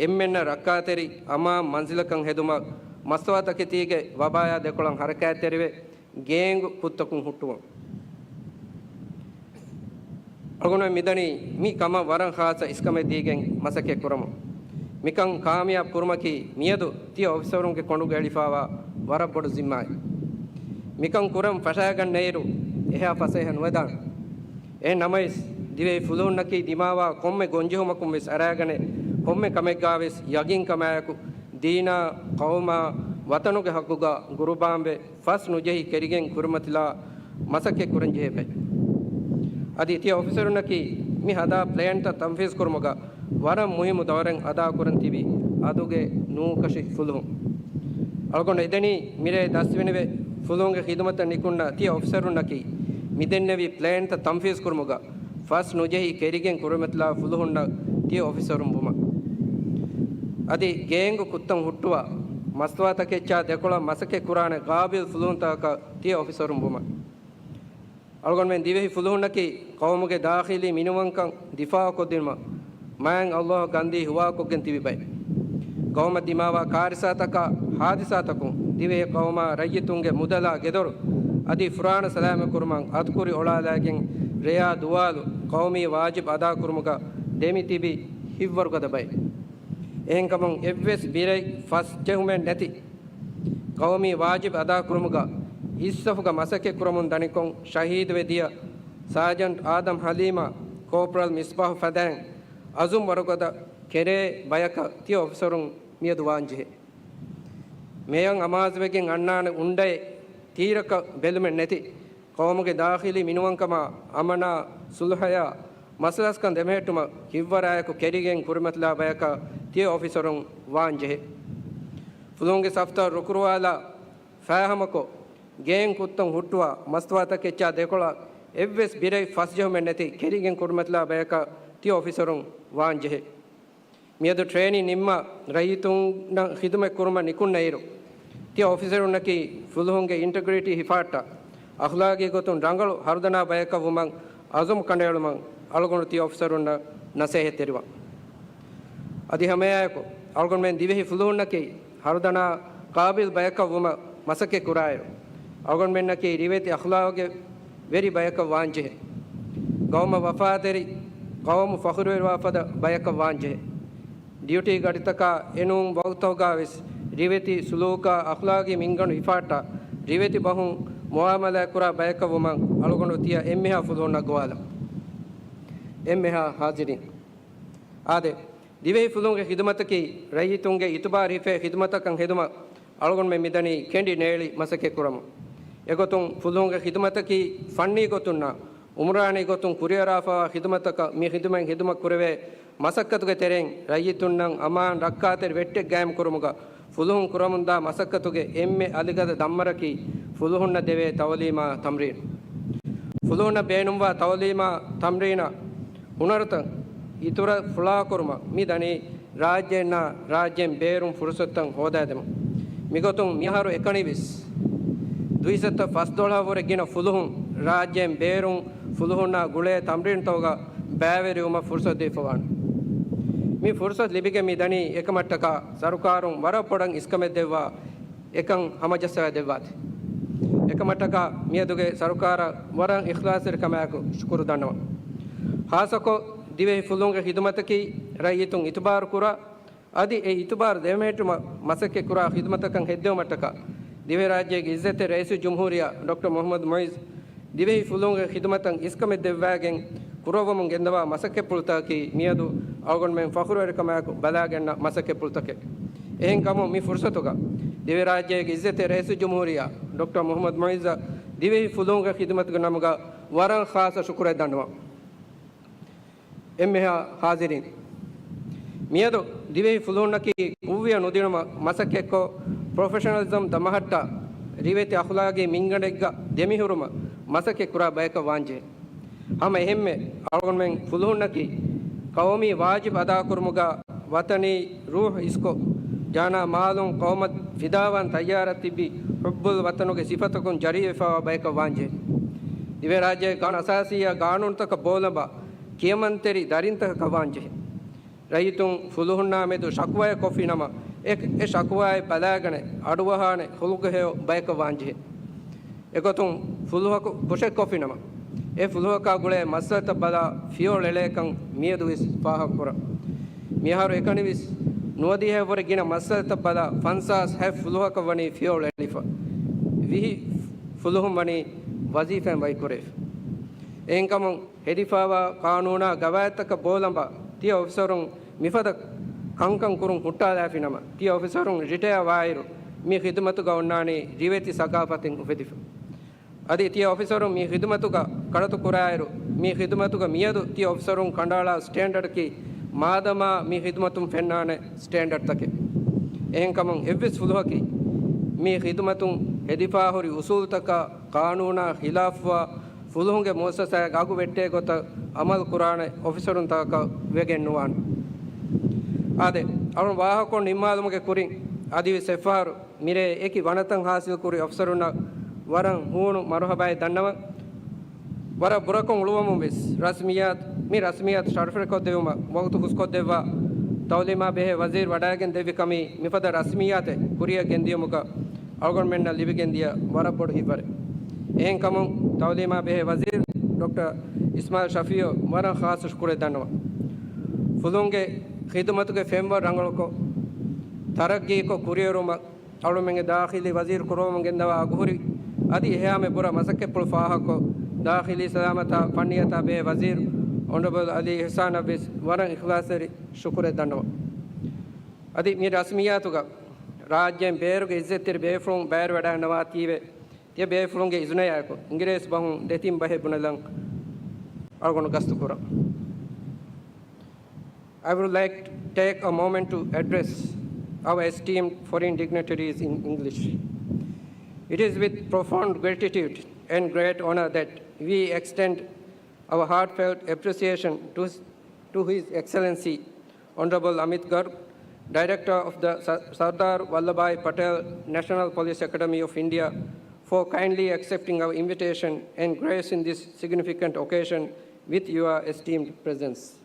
एम्मेन्न रक्कातेरी अमा मंजिलकं हेदुमा मस्तवा तके तीगे वबाया देकोलं हरकातेरिवे गेंगु कुत्तकुं हुट्टुवा अगुण मिदनी मी कमा वरं खासा इसकमे दीगें मसके कुरम मिकं कामयाब कुरमकी मियदु ती अफसरों के कोंडु गलिफावा वर बडु जिम्माय मिकं कुरम फशागन नेरु एहा फसेहन वदान ए नमैस दिवे फुलोन नकी दिमावा कोम्मे गोंजोमकुम विस अरागने कोम्मे कमेगाविस यगिन कमायकु दीना कौमा वतनु के हकुगा गुरुबांबे फस नुजेही केरिगें कुरमतिला मसके कुरंजेबे अदित्य ऑफिसर नकी मी हदा प्लान ता तंफीज कुरमगा ವರಂ ಮುಹಿಮು ದವರೆಂ ಅದಾ ಕುರಂತಿವಿ ಅದುಗೆ ನೂಕಶಿ ಫುಲುಹು ಅಳಗೊಂಡ ಇದನಿ ಮಿರೆ ದಸ್ವಿನವೆ ಫುಲುಂಗೆ ಖಿದಮತ ನಿಕುಂಡ ತಿ ಆಫೀಸರುನ್ನಕಿ ಮಿದೆನ್ನವಿ ಪ್ಲಾನ್ ತ ತಂಫೀಸ್ ಕುರ್ಮುಗ ಫಸ್ಟ್ ನುಜೆಹಿ ಕೆರಿಗೆಂ ಕುರುಮೆತ್ಲಾ ಫುಲುಹುಂಡ ತಿ ಆಫೀಸರುಂ ಬುಮ ಅದಿ ಗೇಂಗು ಕುತ್ತಂ ಹುಟ್ಟುವ ಮಸ್ವಾತ ಕೆಚ್ಚಾ ದೆಕೊಳ ಮಸಕೆ ಕುರಾನೆ ಗಾಬಿಲ್ ಫುಲುಹುಂ ತಾಕ ತಿ ಆಫೀಸರುಂ ಬುಮ ಅಳಗೊಂಡ ಮೆನ್ ದಿವೆಹಿ ಫುಲುಹುನ್ನಕಿ ಕೌಮುಗೆ ದಾಖಿಲಿ ಮಿನುವಂಕಂ ದಿಫಾ ಕೊದ್ದಿನ್ಮ ಮಾಯಂ ಅಲ್ಲಾಹ್ ಗಂದಿ ಹುವಾ ಕೊಗ್ಗೆನ್ ತಿವಿ ಬೈ ಕೌಮ ದಿಮಾವಾ ಕಾರಿಸಾತಕ ಹಾದಿಸಾತಕು ದಿವೆ ಕೌಮ ರಯ್ಯಿತುಂಗೆ ಮುದಲ ಗೆದೊರು ಅದಿ ಫುರಾನ ಸಲಾಮ ಕುರ್ಮಂ ಅದ್ಕುರಿ ಒಳಾಲಾಗೆನ್ ರೆಯಾ ದುವಾಲು ಕೌಮಿ ವಾಜಿಬ್ ಅದಾ ಕುರ್ಮುಗ ದೆಮಿ ತಿಬಿ ಹಿವ್ವರ್ಗದ ಬೈ එහෙන්කමන් එව්වෙස් බිරයි ෆස් ජෙහුමෙන් නැති කවමි වාජිබ් අදා කුරුමුග ඉස්සෆුග මසකේ කුරුමුන් දනිකොන් ශහීද් වෙදිය සාජන්ට් ආදම් හලීමා කෝපරල් මිස්බාහ් ෆදන් අසුම් වරගද කෙරේ බයක තිය ඔෆිසරුන් මියදු වාංජෙ මේයන් අමාස්වෙකින් අන්නාන උණ්ඩේ තීරක බෙලුමෙන් නැති කවමුගේ දාඛිලි මිනුවන්කම අමනා සුල්හයා මසලස්කන් දෙමෙහෙටුම කිව්වරායක කෙරිගෙන් කුරුමත්ලා බයක තිය ඔෆිසරුන් වාංජෙ ෆුලුන්ගේ සෆ්තා රුකුරවාලා ෆාහමකෝ ගේන් කුත්තම් හුට්ටුවා මස්තවාත කෙච්චා දෙකොළ එව්වෙස් බිරයි ෆස් ජෙහුමෙන් නැති කෙරිගෙන් කුරුමත්ලා බයක තිය ඔෆිසරුන් වාංජෙ මියද ට්‍රේනි නිම්ම රයිතුන් ಖಿದಮ ಕುರುಮ ನಿಕುನ್ ನೈರು ತಿಯ ಆಫೀಸರ್ ನಕಿ ಫುಲ್ಹೊಂಗೆ ಇಂಟಿಗ್ರಿಟಿ ಹಿಫಾಟ ಅಖ್ಲಾಗಿ ಗೊತುನ್ ರಂಗಳು ಹರ್ದನಾ ಬಯಕ ವುಮಂ ಅಜಮ್ ಕಂಡೇಳು ಮಂ ಅಳಗೊಂಡು ತಿಯ ಆಫೀಸರ್ ನ ನಸೆಹೆ ತೆರಿವ ಅದಿ ಹಮೆಯಾಯಕು ಅಳಗೊಂಡು ಮೆನ್ ದಿವೆಹಿ ಫುಲ್ಹೊನ್ ನಕಿ ಹರ್ದನಾ ಕಾಬಿಲ್ ಬಯಕ ವುಮ ಮಸಕೆ ಕುರಾಯರು ಅಳಗೊಂಡು ಮೆನ್ ನಕಿ ರಿವೇತಿ ಅಖ್ಲಾಗೆ ವೆರಿ ಬಯಕ ವಾಂಜೆ ಗೌಮ ವಫಾದರಿ ಕೌಮ ಫಖ್ರು ವಾಫದ ಬಯಕ ವಾಂಜೆ ಡ್ಯೂಟಿ ಗಡಿತಕ ಎನುಂ ಬೌತೌಗಾವಿಸ್ ರಿವೆತಿ ಸುಲೂಕ ಅಖ್ಲಾಗಿ ಮಿಂಗಣು ಹಿಫಾಟ ರಿವೆತಿ ಬಹುಂ ಮುಆಮಲ ಕುರ ಬಯಕವುಮಂ ಅಳುಗೊಂಡು ತಿಯ ಎಮ್ಮೆಹ ಫುಲೋನ ಗೋವಾಲ ಎಮ್ಮೆಹ ಹಾಜಿರಿನ್ ಆದೆ ದಿವೆ ಫುಲೋಂಗೆ ಖಿದಮತಕಿ ರೈಯಿತುಂಗೆ ಇತುಬಾರ್ ಹಿಫೆ ಖಿದಮತಕಂ ಹೆದುಮ ಅಳುಗೊಂಡು ಮೆ ಮಿದನಿ ಕೆಂಡಿ ನೇಳಿ ಮಸಕೆ ಕುರಮ ಎಗೊತುಂ ಫುಲೋಂಗೆ ಖಿದಮತಕಿ ಫಣ್ಣಿ ಗೊತುನ್ನ ಉಮ್ರಾನಿ ಗೊತುಂ ಕುರಿಯರಾಫಾ ಖಿದಮತಕ ಮಿ ಖಿದಮಂ ಹೆದುಮ ಕುರವೆ ಮಸಕ್ಕತುಗೆ ತೆರೆಂ ರಯ್ಯಿತುನ್ನಂ ಅಮಾನ್ ರಕ್ಕಾತೆರ್ ವೆಟ್ಟೆ ಗ್ಯಾಮ್ ಕುರುಮುಗ ಫುಲುಹುಂ ಕುರಮುಂದಾ ಮಸಕ್ಕತುಗೆ ಎಮ್ಮೆ ಅಲಿಗದ ದಮ್ಮರಕಿ ಫುಲುಹುನ್ನ ದೆವೆ ತವಲೀಮಾ ತಮ್ರೀನ್ ಫುಲುಹುನ್ನ ಬೇನುಂವಾ ತವಲೀಮಾ ತಮ್ರೀನ ಹುನರತ ಇತುರ ಫುಲಾ ಕುರುಮ ಮಿದನಿ ರಾಜ್ಯೆಂ ಬೇರುಂ ಫುರ್ಸತ್ತಂ ಹೋದಾದೆಮ ಮಿಗೊತುಂ ಮಿಹಾರು ಎಕಣಿವಿಸ್ ದ್ವಿಸತ್ತ ಫಸ್ದೊಳವರೆಗಿನ ಫುಲುಹುಂ ರಾಜ್ಯೆಂ ಬೇರುಂ ಫುಲುಹುನ್ನ ಗುಳೆ ತಮ್ರೀನ್ ತವಗ බෑවැරි උම ෆුර්සත් දෙෆවාන මේ ෆුර්සත් ලිබිගේ මේ දනි එකමට්ටක සරුකාරුන් වර පොඩන් ඉස්කමෙ දෙවවා එකන් හමජස්සව දෙවවාත් එකමට්ටක මියදුගේ සරුකාර වරන් ඉඛලාසර් කමයක ශුක්‍ර දන්නවා ખાસકો දිවේ ෆුලුන්ගේ ಖಿದಮತකි රයිතුන් ඉතුබාර කුරා আদি ඒ ඉතුබාර දෙමෙට්ටම මසකේ කුරා ಖಿದමතකන් හෙද්දව මට්ටක දිවේ රාජ්‍යයේ ඉස්සතේ රයිස් ජුම්හූරියා ડોક્ટર මොහම්මද් මොයිස් දිවේ ෆුලුන්ගේ ಖಿದಮතන් ඉස්කමෙ දෙවවාගෙන් ಕುರೋವಮಂ ಗೆಂದವಾ ಮಸಕೆ ಪುಲ್ತಾಕಿ ಮಿಯದು ಅವಗೊಂಡ ಮೆಂ ಫಖ್ರುವರ ಕಮಯಕ ಬಲಾಗೆನ್ನ ಮಸಕೆ ಪುಲ್ತಕೆ ಎಹೆನ್ ಕಮ ಮಿ ಫುರ್ಸತುಗ ದಿವೆ ರಾಜ್ಯಗೆ ಇಜ್ಜತೆ ರೈಸ್ ಜುಮ್ಹೂರಿಯಾ ಡಾಕ್ಟರ್ ಮೊಹಮ್ಮದ್ ಮೊಯಿಜಾ ದಿವೆ ಫುಲೋಂಗ ಖಿದಮತ್ ಗ ನಮಗ ವರಂ ಖಾಸ ಶುಕ್ರ ದಂಡವ ಎಮ್ಮೆಹ ಹಾಜಿರಿನ್ ಮಿಯದು ದಿವೆ ಫುಲೋನ್ನಕಿ ಕುವ್ವಿಯ ನುದಿನಮ ಮಸಕೆಕ್ಕೋ ಪ್ರೊಫೆಷನಲಿಸಂ ದಮಹಟ್ಟ ರಿವೇತಿ ಅಖ್ಲಾಗೆ ಮಿಂಗಡೆಗ್ಗ ದೆಮಿಹುರುಮ ಮಸಕೆ ಕುರಾ ಬಯಕ ವಾಂಜೆ ಹಮ ಎಹೆಮ್ಮೆ ಅಳಗೊಂಡು ಮೆಂ ಫುಲುಹುನ್ನಕಿ ಕೌಮಿ ವಾಜಿಬ್ ಅದಾ ಕುರ್ಮುಗ ವತನಿ ರೂಹ್ ಇಸ್ಕೋ ಜಾನಾ ಮಾಲುಂ ಕೌಮತ್ ಫಿದಾವನ್ ತಯ್ಯಾರತ್ ತಿಬಿ ಹುಬ್ಬುಲ್ ವತನುಗೆ ಸಿಫತಕುನ್ ಜರೀಫಾ ಬಯಕ ವಾಂಜೆ ದಿವೆ ರಾಜ್ಯ ಕಾನ ಅಸಾಸಿಯ ಕಾನೂನು ತಕ ಬೋಲಬ ಕಿಯಮಂತೆರಿ ದರಿಂತಕ ಕವಾಂಜೆ ರೈತುಂ ಫುಲುಹುನ್ನಾ ಮೆದು ಶಕ್ವಾಯ ಕೊಫಿ ನಮ ಎ ಶಕ್ವಾಯ ಬಲಾಗಣೆ ಅಡುವಹಾನೆ ಹುಲುಗಹೆ ಬಯಕ ವಾಂಜೆ ಎಗೊತುಂ ಫುಲುಹಕು ಕುಶೆ ಕೊಫಿ ನಮ ಎ ಫುಲುಹಕ ಗುಳೆ ಮಸ್ಸತ ಬಲ ಫಿಯೋಲ್ ಎಳೆಕಂ ಮಿಯದು ವಿಸ್ ಪಾಹಕುರ ಮಿಹಾರು ಎಕಣಿವಿಸ್ ನುವದಿಹೆ ವರೆಗಿನ ಮಸ್ಸತ ಬಲ ಫನ್ಸಾಸ್ ಹೆ ಫುಲುಹಕ ವನಿ ಫಿಯೋಲ್ ಎಳಿಫ ವಿಹಿ ಫುಲುಹುಂ ವನಿ ವಜೀಫೆಂ ವೈಕುರೆ ಎಂಕಮ ಹೆದಿಫಾವಾ ಕಾನೂನಾ ಗವಾಯತಕ ಬೋಲಂಬ ತಿಯ ಆಫೀಸರುಂ ಮಿಫದ ಕಂಕಂ ಕುರುಂ ಹುಟ್ಟಾದಾಫಿ ನಮ ತಿಯ ಆಫೀಸರುಂ ರಿಟೈರ್ ವಾಯಿರು ಮಿ ಖಿದಮತುಗ ಉನ್ನಾನಿ ರಿವೇತಿ ಸಕಾಫತಿಂ ಉಫೆದಿಫ ಅದಿ ತಿಯ ಆಫೀಸರುಂ ಮಿ ಖಿದಮತುಗ ಕಡತು ಕುರಾಯರು ಮಿ ಖಿದಮತುಗ ಮಿಯದು ತಿಯ ಆಫೀಸರುಂ ಕಂಡಾಳ ಸ್ಟ್ಯಾಂಡರ್ಡ್ ಕಿ මාදමා මේ හිදුමතුන් ෆෙන්නානේ ස්ටෑන්ඩඩ් තකේ එහෙන් කමන් එව්විස් ෆුලුහකි මේ හිදුමතුන් එදිපා හොරි උසූල් තක කානූනා ඛිලාෆ්වා ෆුලුහුගේ මොසසය ගාගු වෙට්ටේ ගොත අමල් කුරානේ ඔෆිසරුන් තක වෙගෙන්නුවාන් ආදේ අරුන් වාහකොන් නිම්මාලමුගේ කුරින් අදිවි සෙෆාරු මිරේ ඒකි වනතන් හාසිල් කුරි ඔෆිසරුන් වරන් හූණු මරහබයි දන්නව වර බුරකොන් උළුවමුම් වෙස් රස්මියාත් මේ රස්මියාත් ශර්ෆර් කොද්දෙවම වගතු හුස්කොද්දෙවා තවලිමා බෙහෙ වසීර් වඩාගෙන් දෙවි කමි මිපද රස්මියාත කුරිය ගෙන්දියමුක අල්ගොන් මෙන්න ලිවි ගෙන්දිය වර බොඩ හිපර එහෙන් කමු තවලිමා බෙහෙ වසීර් ડોક્ટર ඉස්මාල් ශෆියෝ වර ખાસ කුරේ දන්නව ෆුලුන්ගේ ඛිදමතුගේ ෆෙම්බර් රංගලකෝ තරග්ගී ko කුරියරුම අලුමෙන්ගේ දාඛිලි වසීර් කුරෝම ගෙන්දවා අගුරි අදි එහාමේ පුර මසක්කේ full ෆාහකෝ දාඛිලි සලාමතා පන්නියතා බේ වසීර් Honorable Ali Ihsan Abis waran ikhlasari shukure danwa adi mi rasmiyatuga rajyen beeruge izzetir beefrun beer wada nawa tiwe tie beefrun ge izunaya ko ingres bahun detim bahe bunalan argonu gastukura I would like to take a moment to address our esteemed foreign dignitaries in English. It is with profound gratitude and great honor that we extend our heartfelt appreciation to His Excellency Honorable Amit Garg, Director of the Sardar Vallabhbhai Patel National Police Academy of India, for kindly accepting our invitation and gracing this significant occasion with your esteemed presence.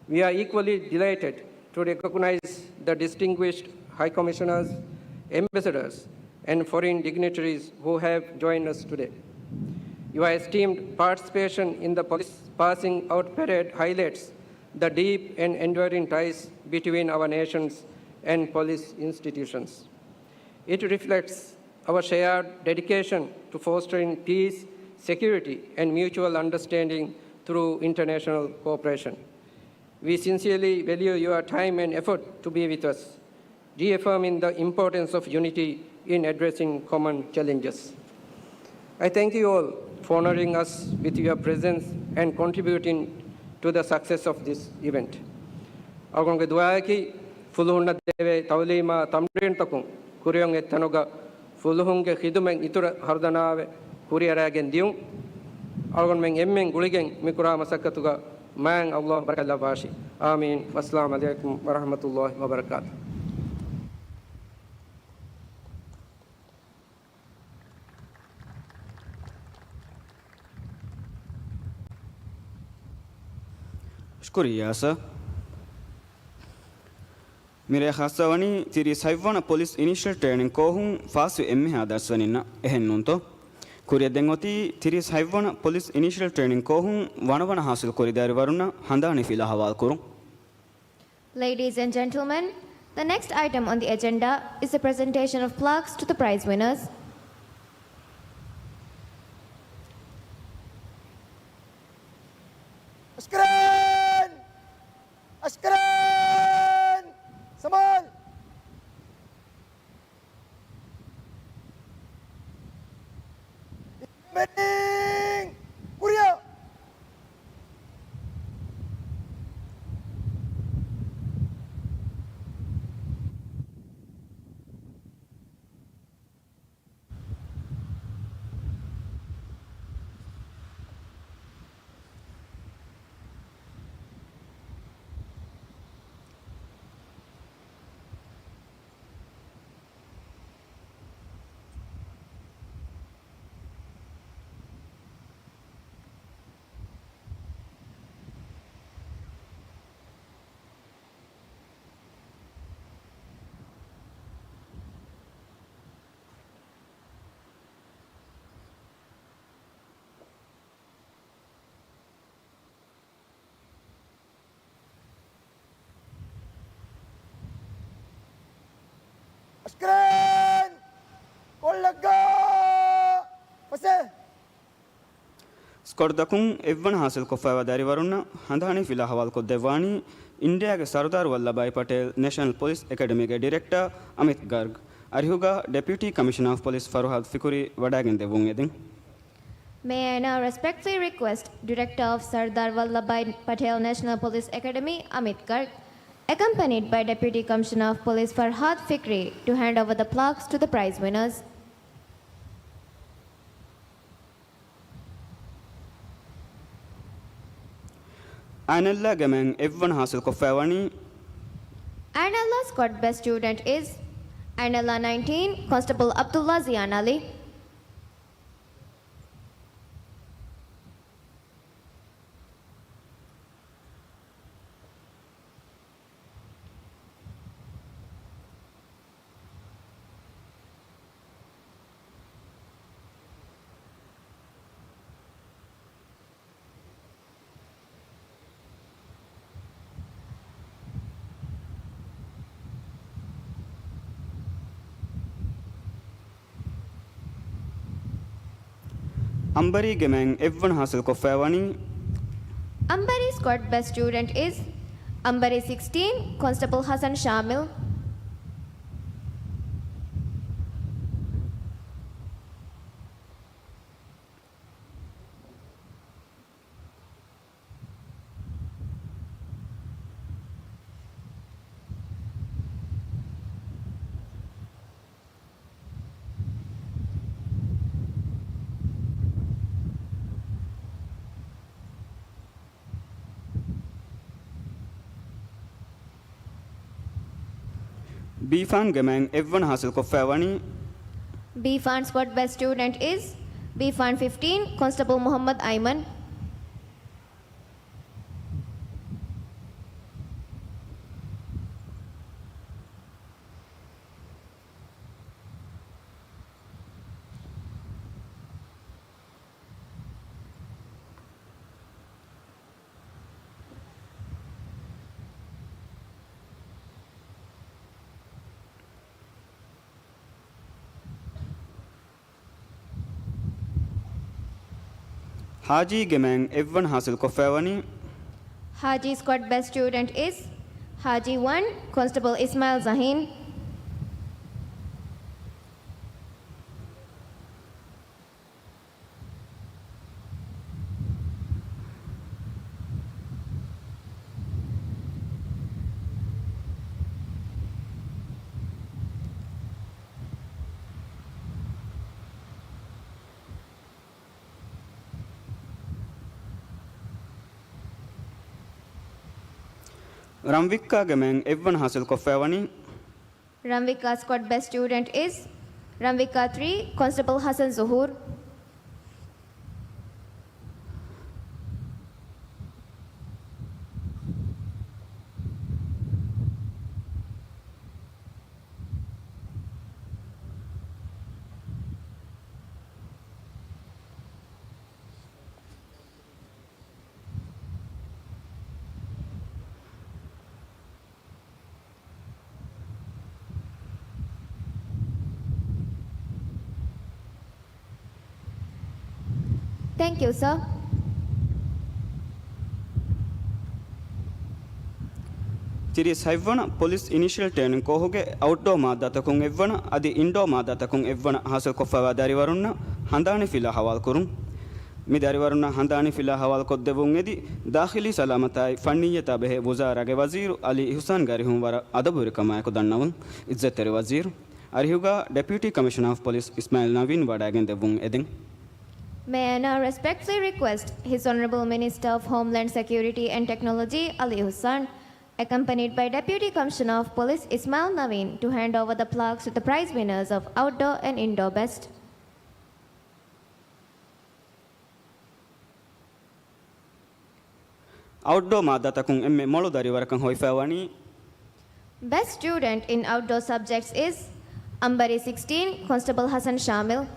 We are equally delighted to recognize the distinguished High Commissioners, Ambassadors, and foreign dignitaries who have joined us today. Your esteemed participation in the police passing out parade highlights the deep and enduring ties between our nations and police institutions. It reflects our shared dedication to fostering peace, security, and mutual understanding through international cooperation. We sincerely value your time and effort to be with us, reaffirming the importance of unity in addressing common challenges. I thank you all for honoring us with your presence and contributing to the success of this event. Agonge duayaki fuluhunna deve tawlima tamrin takun kuriyong ettanoga fuluhunge khidumen itura hardanaave kuriyaragen diun agon men emmen guligen mikura masakatuga man Allah barakallahu bashi amin wassalamu alaikum warahmatullahi wabarakatuh. शुक्रिया sir मेरे खासवानी तिरी साइवाना police initial training को हूँ fast M आदर्शवनिना एहन्नुन तो कुरिया देंगोती तिरी साइवाना police initial training को हूँ वानवाना हासिल कोरिदारी वरुना हंदानी फिला हवाल करूँ. Ladies and gentlemen, the next item on the agenda is the presentation of plaques to the prize winners. Ashkaran! Samal! Meeting! Kuria! Ashkaran! Kollaga! Pase! स्कोर्दकुं एव्वन हासिल को फैवादारी वरुना हंदानी फिला हवाल को देवानी इंडिया के Sardar Vallabhbhai Patel national police academy के डायरेक्टर अमित गर्ग अरिहुगा deputy commissioner of police Farhad Fikuree वडागिन देवुंग एदिं. May I now respectfully request Director of Sardar Vallabhbhai Patel National Police Academy, Amit Garg, accompanied by Deputy Commissioner of Police Farhad Fikri, to hand over the plaques to the prize winners. Anella Gamang Evan Hasil Kofawani, Anella squad best student is Anella 19, Constable Abdullah Zian Ali. Ambari Gamang Evan Hasil Kofawani, Ambari squad best student is Ambari 16, Constable Hassan Shamil. Bifan Gamang Evan Hasil Kofawani, B-Fan squad best student is B-Fan 15, Constable Muhammad Ayman. Haji Gamang Evan Hasil Kofawani, Haji squad best student is Haji 1, Constable Ismail Zahin. Ramvikka Gamang Evan Hasil Kofawani, Ramvika squad best student is Ramvika 3, Constable Hassan Zuhur. Thank you, sir. Tiris Haivana Police Initial Training Kohoge Outdoor Madatakung Evana, Adi Indoor Madatakung Evana Hasil Kofawa Darivaruna, Handani Fila Hawal Kurum, Midarivaruna Handani Fila Hawal Kodevungedi, Dakhili Salamatai, Faniyata Behe Wuzara Wazir, Ali Husan Garihumvara, Adaburikama Kodanavun, Izzateri Wazir, Arihuga, Deputy Commissioner of Police Ismail Navin Vadagan Devung Eding. May I now respectfully request His Honorable Minister of Homeland Security and Technology, Ali Hussain, accompanied by Deputy Commissioner of Police Ismail Naveen, to hand over the plaques to the prize winners of Outdoor and Indoor Best. Outdoor Madatakung Emme Molodari Warakang Hoifawani, Best student in outdoor subjects is Ambari 16, Constable Hassan Shamil.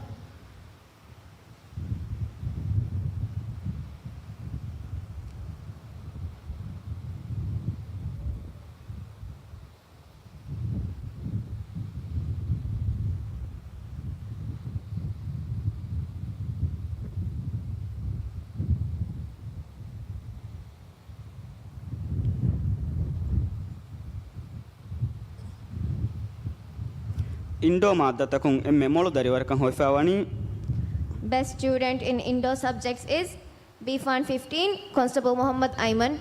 Indo Madatakung Emme Molodari Warakang Hoifawani, Best student in indoor subjects is B-Fan 15, Constable Muhammad Ayman.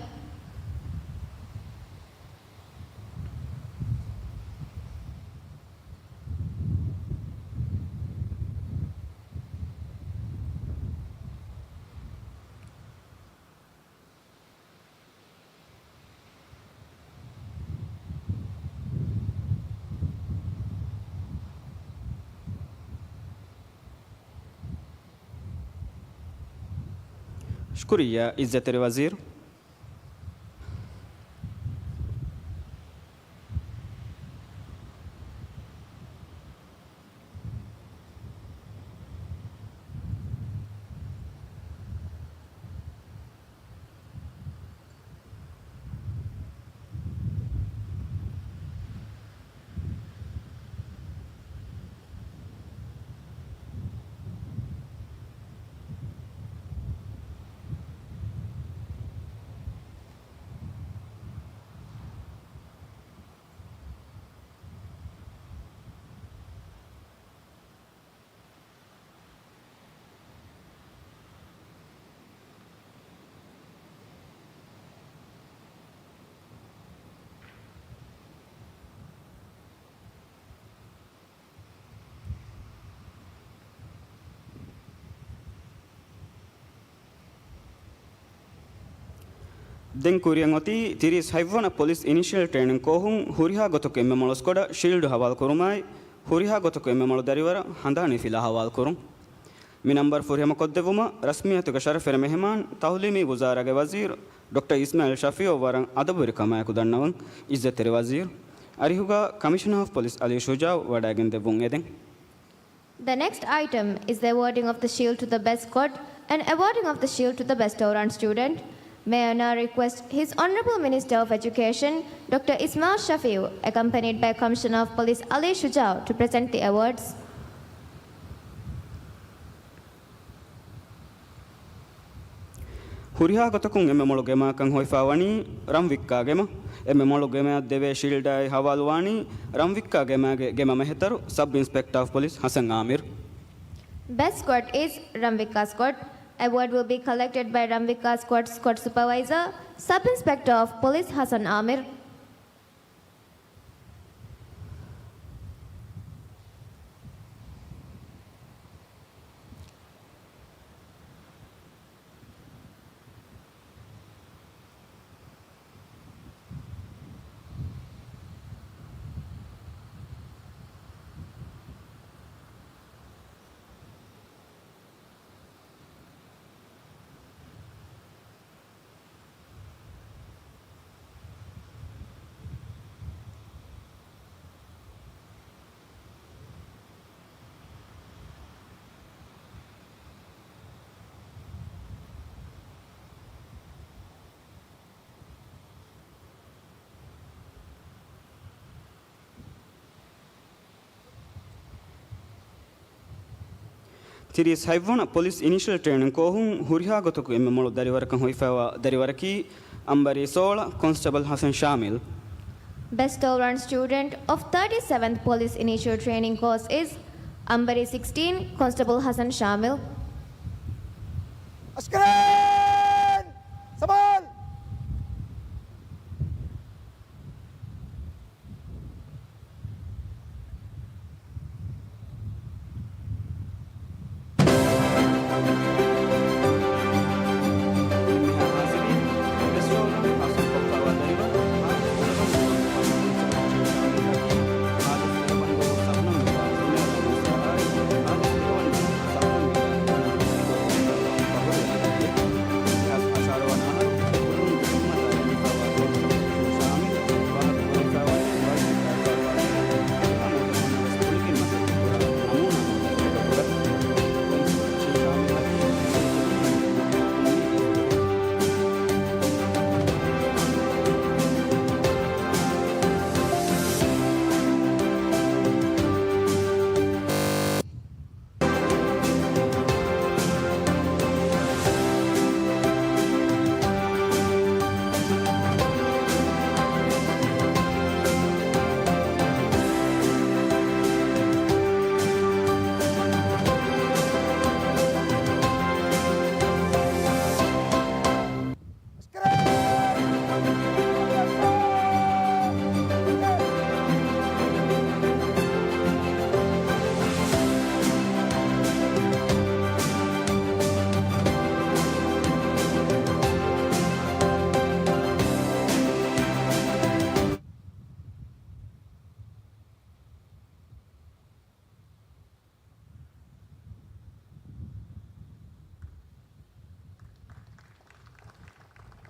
शुक्रिया इज्जत वज़ीर। Den kuriangoti tiris haivana police initial training kohun huriha gotoke memoloskoda shield hawal kurumai huriha gotoke memolo dariwara handani fila hawal kurum mi number furhema koddevuma rasmiyatuga sharafere mehman tahlimi wuzarage wazir Dr. Ismail Shafio waran adaburi kama kudannawan izzetere wazir arihuga Commissioner of Police Ali Shuja wadagen devun eden. The next item is the awarding of the shield to the best squad and awarding of the shield to the best all-round student. May I now request His Honorable Minister of Education, Dr. Ismail Shafiu, accompanied by Commissioner of Police Ali Shujao, to present the awards. Huriha gotakun emme mologema kan hoifawani ramvikka gema emme mologema deve shildai hawalwani ramvikka gema gema mehtaru Sub Inspector of Police Hasan Amir. Best squad is Ramvika squad. Award will be collected by Ramvika squad supervisor, Sub Inspector of Police Hasan Amir. Tiris haivana police initial training kohun huriha gotoku emme molo dariwarakan hoifawa dariwaraki ambari 16 Constable Hasan Shamil. Best all-round student of 37th Police Initial Training course is Ambari 16 Constable Hasan Shamil. Askaren! Sabal!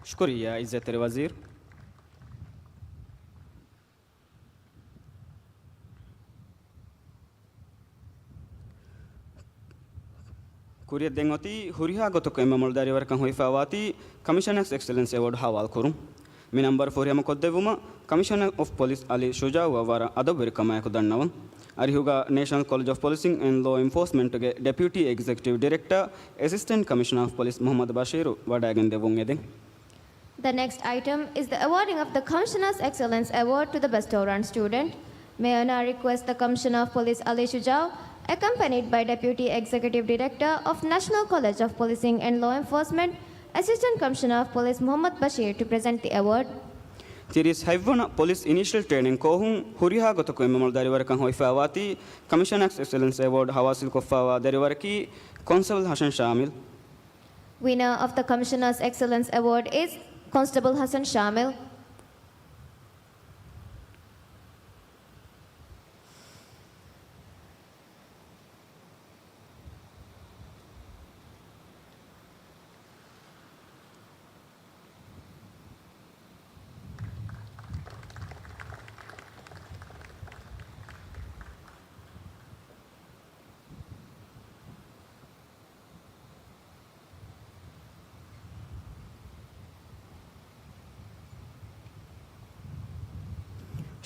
शुक्रिया इज्जत वज़ीर। कुरियत देंगोती हुरिया गोतक एम मोलदारी work होइफावाती कमिशनर एक्सेलेंस अवार्ड हवाल करूं मी नंबर 4 हम कोद्देवुमा commissioner of police Ali Shuja ववार अदबर कमाय को दन्नवन अरिहुगा national college of policing and law enforcement गे deputy executive director assistant commissioner of police Mohamed Basheer वडागन देवुंगे दें। The next item is the awarding of the Commissioner's Excellence Award to the best all-round student. May I now request the Commissioner of Police Ali Shujao, accompanied by Deputy Executive Director of National College of Policing and Law Enforcement, Assistant Commissioner of Police Mohammad Bashir to present the award. Tiris Haivana Police Initial Training Kohun Huriha Gotoku Memordari Workan Hoifawati Commissioner's Excellence Award Hawasil Kofawa Deriwarki Constable Hassan Shamil. Winner of the Commissioner's Excellence Award is Constable Hassan Shamil.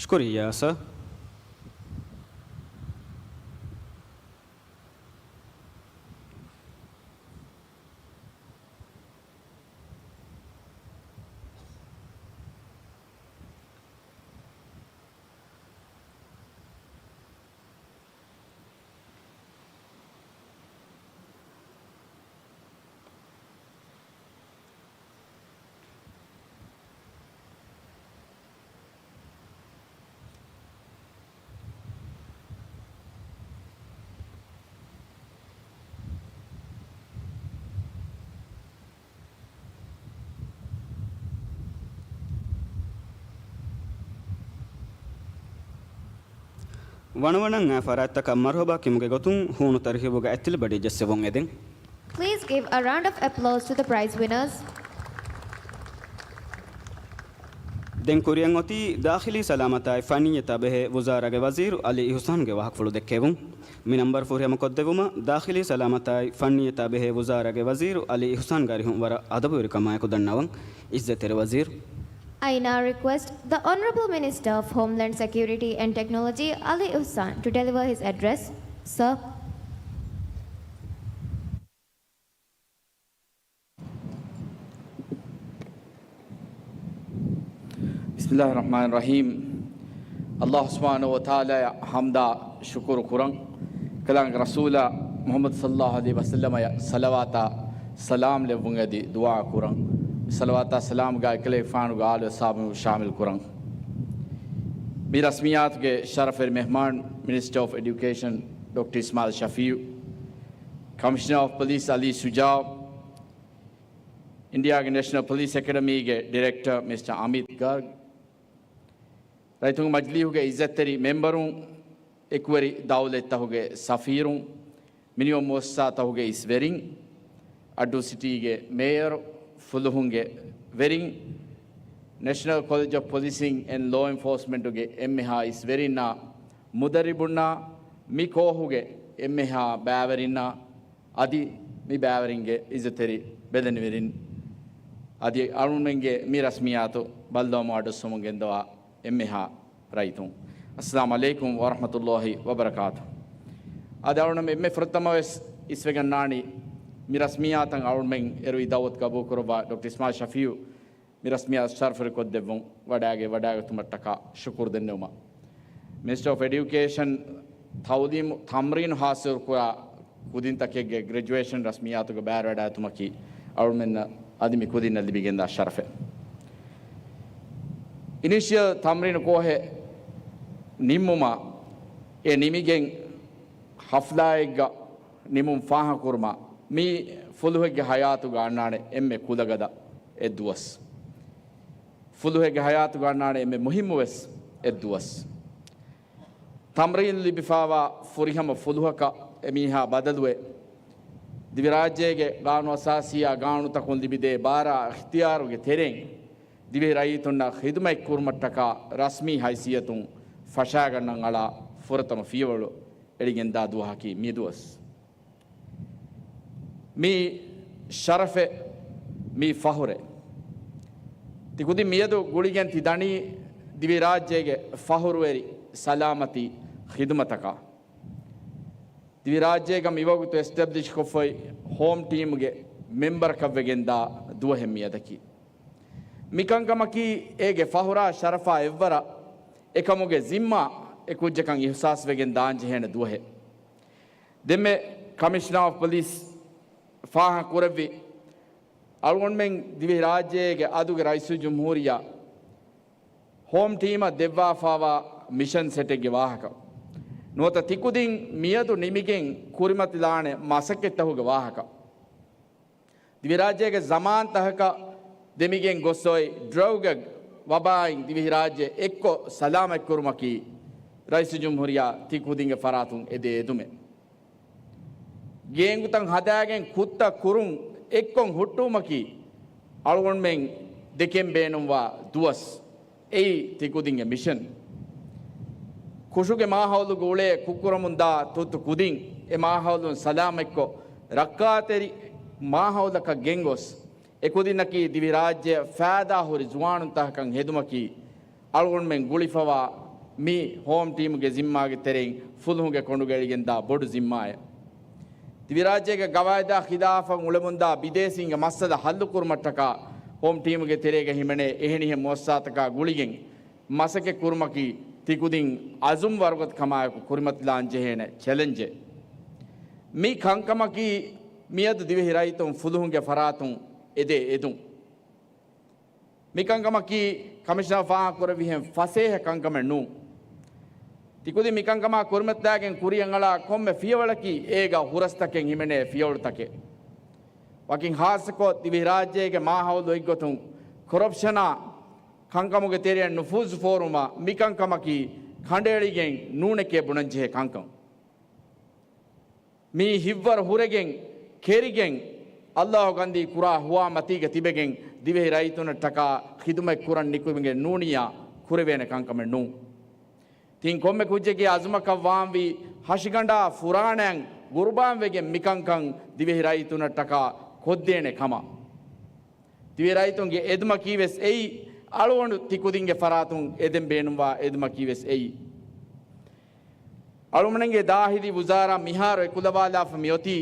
शुक्रिया sir. वनवनंग फरातक Marhaba किमुगे गोतुं हूनु तरहिबुगा एत्तिल buddy जस्सेवों एदें। Please give a round of applause to the prize winners. दें कुरियंगोती दाखिली सलामता फ़ानियता बेह वज़ारा के वज़ीर अली हुसैन के वाहक फुलु देखेवुं मी number 4 हम कोद्देवुमा दाखिली सलामता फ़ानियता बेह वज़ारा के वज़ीर अली हुसैन गारी हूं वर अदब वर कमाय को दन्नावं इज्जत वज़ीर। I now request the Honorable Minister of Homeland Security and Technology, Ali Ihsan, to deliver his address. Sir. Bismillahirrahmanirrahim. Allah subhanahu wa ta'ala hamda syukur kurang kalang Rasula Muhammad sallallahu alaihi wasallam ya salawata salam le bungadi dua kurang सलवाता सलाम गा कले फ़ान गाल साहब में शामिल कुरंग मी रस्मियात के शरफ मेहमान minister of education doctor Ismail Shafee commissioner of police Ali Shujau India के नेशनल पुलिस एकेडमी के डायरेक्टर मिस्टर अमित गर्ग राइतुंग मजली हो गए इज्जत तेरी मेंबरों एकवरी दावलेता हो गए सफ़ीरों मिनिमम मोस्सा हो गए इस वेरिंग अड्डू सिटी के मेयर फुलहुंगे वेरिंग national college of policing and law enforcement होगे एम्मेहा इस वेरिना मुदरिबुन्ना मी को होगे एम्मेहा बैवरिना आदि मी बैवरिंगे इज्जतेरी बेदन वेरिन आदि अरुणमेंगे मी रस्मियातो बल्दो माडो सुमंगेंदवा एम्मेहा राइतों अस्सलाम वालेकुम व रहमतुल्लाहि व बरकातुहू आदि अरुणमे एम्मे फ्रतमवेस इस वेगन नानी मिरस्मियात अरुणमें एरुई दावत का बोकरबा डॉक्टर इस्माइल शफी मिरस्मिया शर्फर को देवों वडागे तुमटका शुक्र देनुमा मिनिस्टर ऑफ एजुकेशन थाउदीम थामरीन हासिल कुआ कुदिन तक के ग्रेजुएशन रस्मियात को बैर वडा तुमकी अरुणमें आदमी कुदिन लिबिगेंदा शर्फे इनिशियल थामरीन को है निमुमा ए निमिगें हफ्लाएगा निमुम फाहा कुरमा मी फुलुहेगे हयातु गानाने एम्मे कुदगदा एद्दुवस फुलुहेगे हयातु गानाने एम्मे मुहिमुवेस एद्दुवस तमरीन लिबिफावा फुरिहम फुलुहका एमीहा बदलुए දිවිරාජ්‍යයේ ගානු අසාසියා ගානු තකුන් දිබිදේ බාරා ඉඛතියාරුගේ තෙරෙන් දිවේ රයිතුන්නා ඛිදමයි කුර්මට්ටක රස්මී හයිසියතුන් ෆෂා ගන්නන් අලා ෆොරතම ෆියවලු එලිගෙන් දාදුව හකි මිදුවස් මේ ශරෆෙ මේ ෆහුරේ තිකුදි මියදු ගුලිගෙන් තිදණි දිවේ රාජ්‍යයේ ෆහුරුවරි සලාමති ඛිදමතක දිවේ රාජ්‍යයේ මිවගුතු එස්ටැබ්ලිෂ් කොෆයි හෝම් ටීම්ගේ මෙම්බර් කවගෙන් දා දුව හැමියදකි මිකංගමකි ඒගේ ෆහුරා ශරෆා එව්වර එකමුගේ zimma ekuජ්ජකන් ඉහසාස් වෙගෙන් දාංජ හේන දුවහෙ දෙමෙ කමිෂනර් ඔෆ් පොලිස් ෆාහ කුරවි අල්ගොන් මෙන් දිවි රාජ්‍යයේ අදුගේ රයිසු ජම්හූරියා හෝම් ටීම දෙවවා ෆාවා මිෂන් සෙටෙගේ වාහක නොත තිකුදින් මියදු නිමිගෙන් කුරිමතිලානේ මසකෙත්තහුගේ වාහක දිවි රාජ්‍යයේ සමාන් තහක දෙමිගෙන් ගොස්සොයි ඩ්‍රෝග වබායින් දිවි රාජ්‍ය එක්කො සලාමත් කුරුමකි රයිසු ජම්හූරියා තිකුදින්ගේ ෆරාතුන් එදේ එදුමේ ගේංගුතන් හදාගෙන් කුත්ත කුරුන් එක්කොන් හුට්ටුමකි අල්ගොන් මෙන් දෙකෙන් බේනුම්වා දුවස් එයි තිකුදින්ගේ මිෂන් කුෂුගේ මාහවලු ගෝලේ කුකුරමුන්දා තුතු කුදින් ඒ මාහවලුන් සලාමෙක්කො රක්කාතෙරි මාහවලක ගෙන්ගොස් එකුදිනකි දිවි රාජ්‍ය ෆෑදා හොරි ජුවානුන් තහකන් හෙදුමකි අල්ගොන් මෙන් ගුලිෆවා මේ හෝම් ටීම්ගේ zimmaගේ තෙරෙන් ෆුල්හුගේ කොඬුගලිගෙන් දා බොඩු zimmaය දිවි රාජ්‍යයේ ගවායදා ඛිදාෆන් උලමුන්දා විදේසින්ගේ මස්සද හල්ලු කුර්මට්ටක හෝම් ටීම්ගේ තෙරේගේ හිමනේ එහෙනිහ මොස්සාතක ගුලිගෙන් මසකේ කුර්මකි තිකුදින් අසුම් වර්ගත් කමායක කුරිමත් ලාංජේන චැලෙන්ජ් මේ කංකමකි මියද දිවි හිරයිතුන් ෆුල්හුගේ ෆරාතුන් එදේ එදුම් මිකංගමකි කමිෂනර් ෆාහ කුරවිහෙන් ෆසේහ කංකම නු තිකුදි මිකංගම කුර්මත්දාගෙන් කුරියන් අලා කොම්මෙ ෆියවලකි ඒග හුරස්තකෙන් හිමනේ ෆියවලතකේ වකින් හාසකෝ දිවි රාජ්‍යයේ මාහවදු ඉග්ගතුන් කොරප්ෂනා කංකමුගේ තෙරියන් නුෆූස් ෆෝරුම මිකංකමකි කණ්ඩේලිගෙන් නූනකේ බුණංජේ කංකම් මේ හිව්වර හුරගෙන් කෙරිගෙන් අල්ලාහ් ගන්දී කුරා හුවා මතීග තිබෙගෙන් දිවේ රයිතුන ටකා ඛිදුමෙ කුරන් නිකුමගේ නූනියා කුරවේන කංකම නූ තින් කොම්මෙ කුජ්ජගේ අසුමක වාම්වි හෂිගණ්ඩා ෆුරාණයන් ගුරුබාම් වෙගෙන් මිකංකං දිවේ රයිතුන ටකා කොද්දේන කම දිවේ රයිතුන්ගේ එදම කීවෙස් එයි අලුවණු තිකුදින්ගේ ෆරාතුන් එදෙන් බේනුවා එදම කීවෙස් එයි අලුමණන්ගේ දාහිදි වුසාරා මිහාර එකුලවාලා ෆමියොති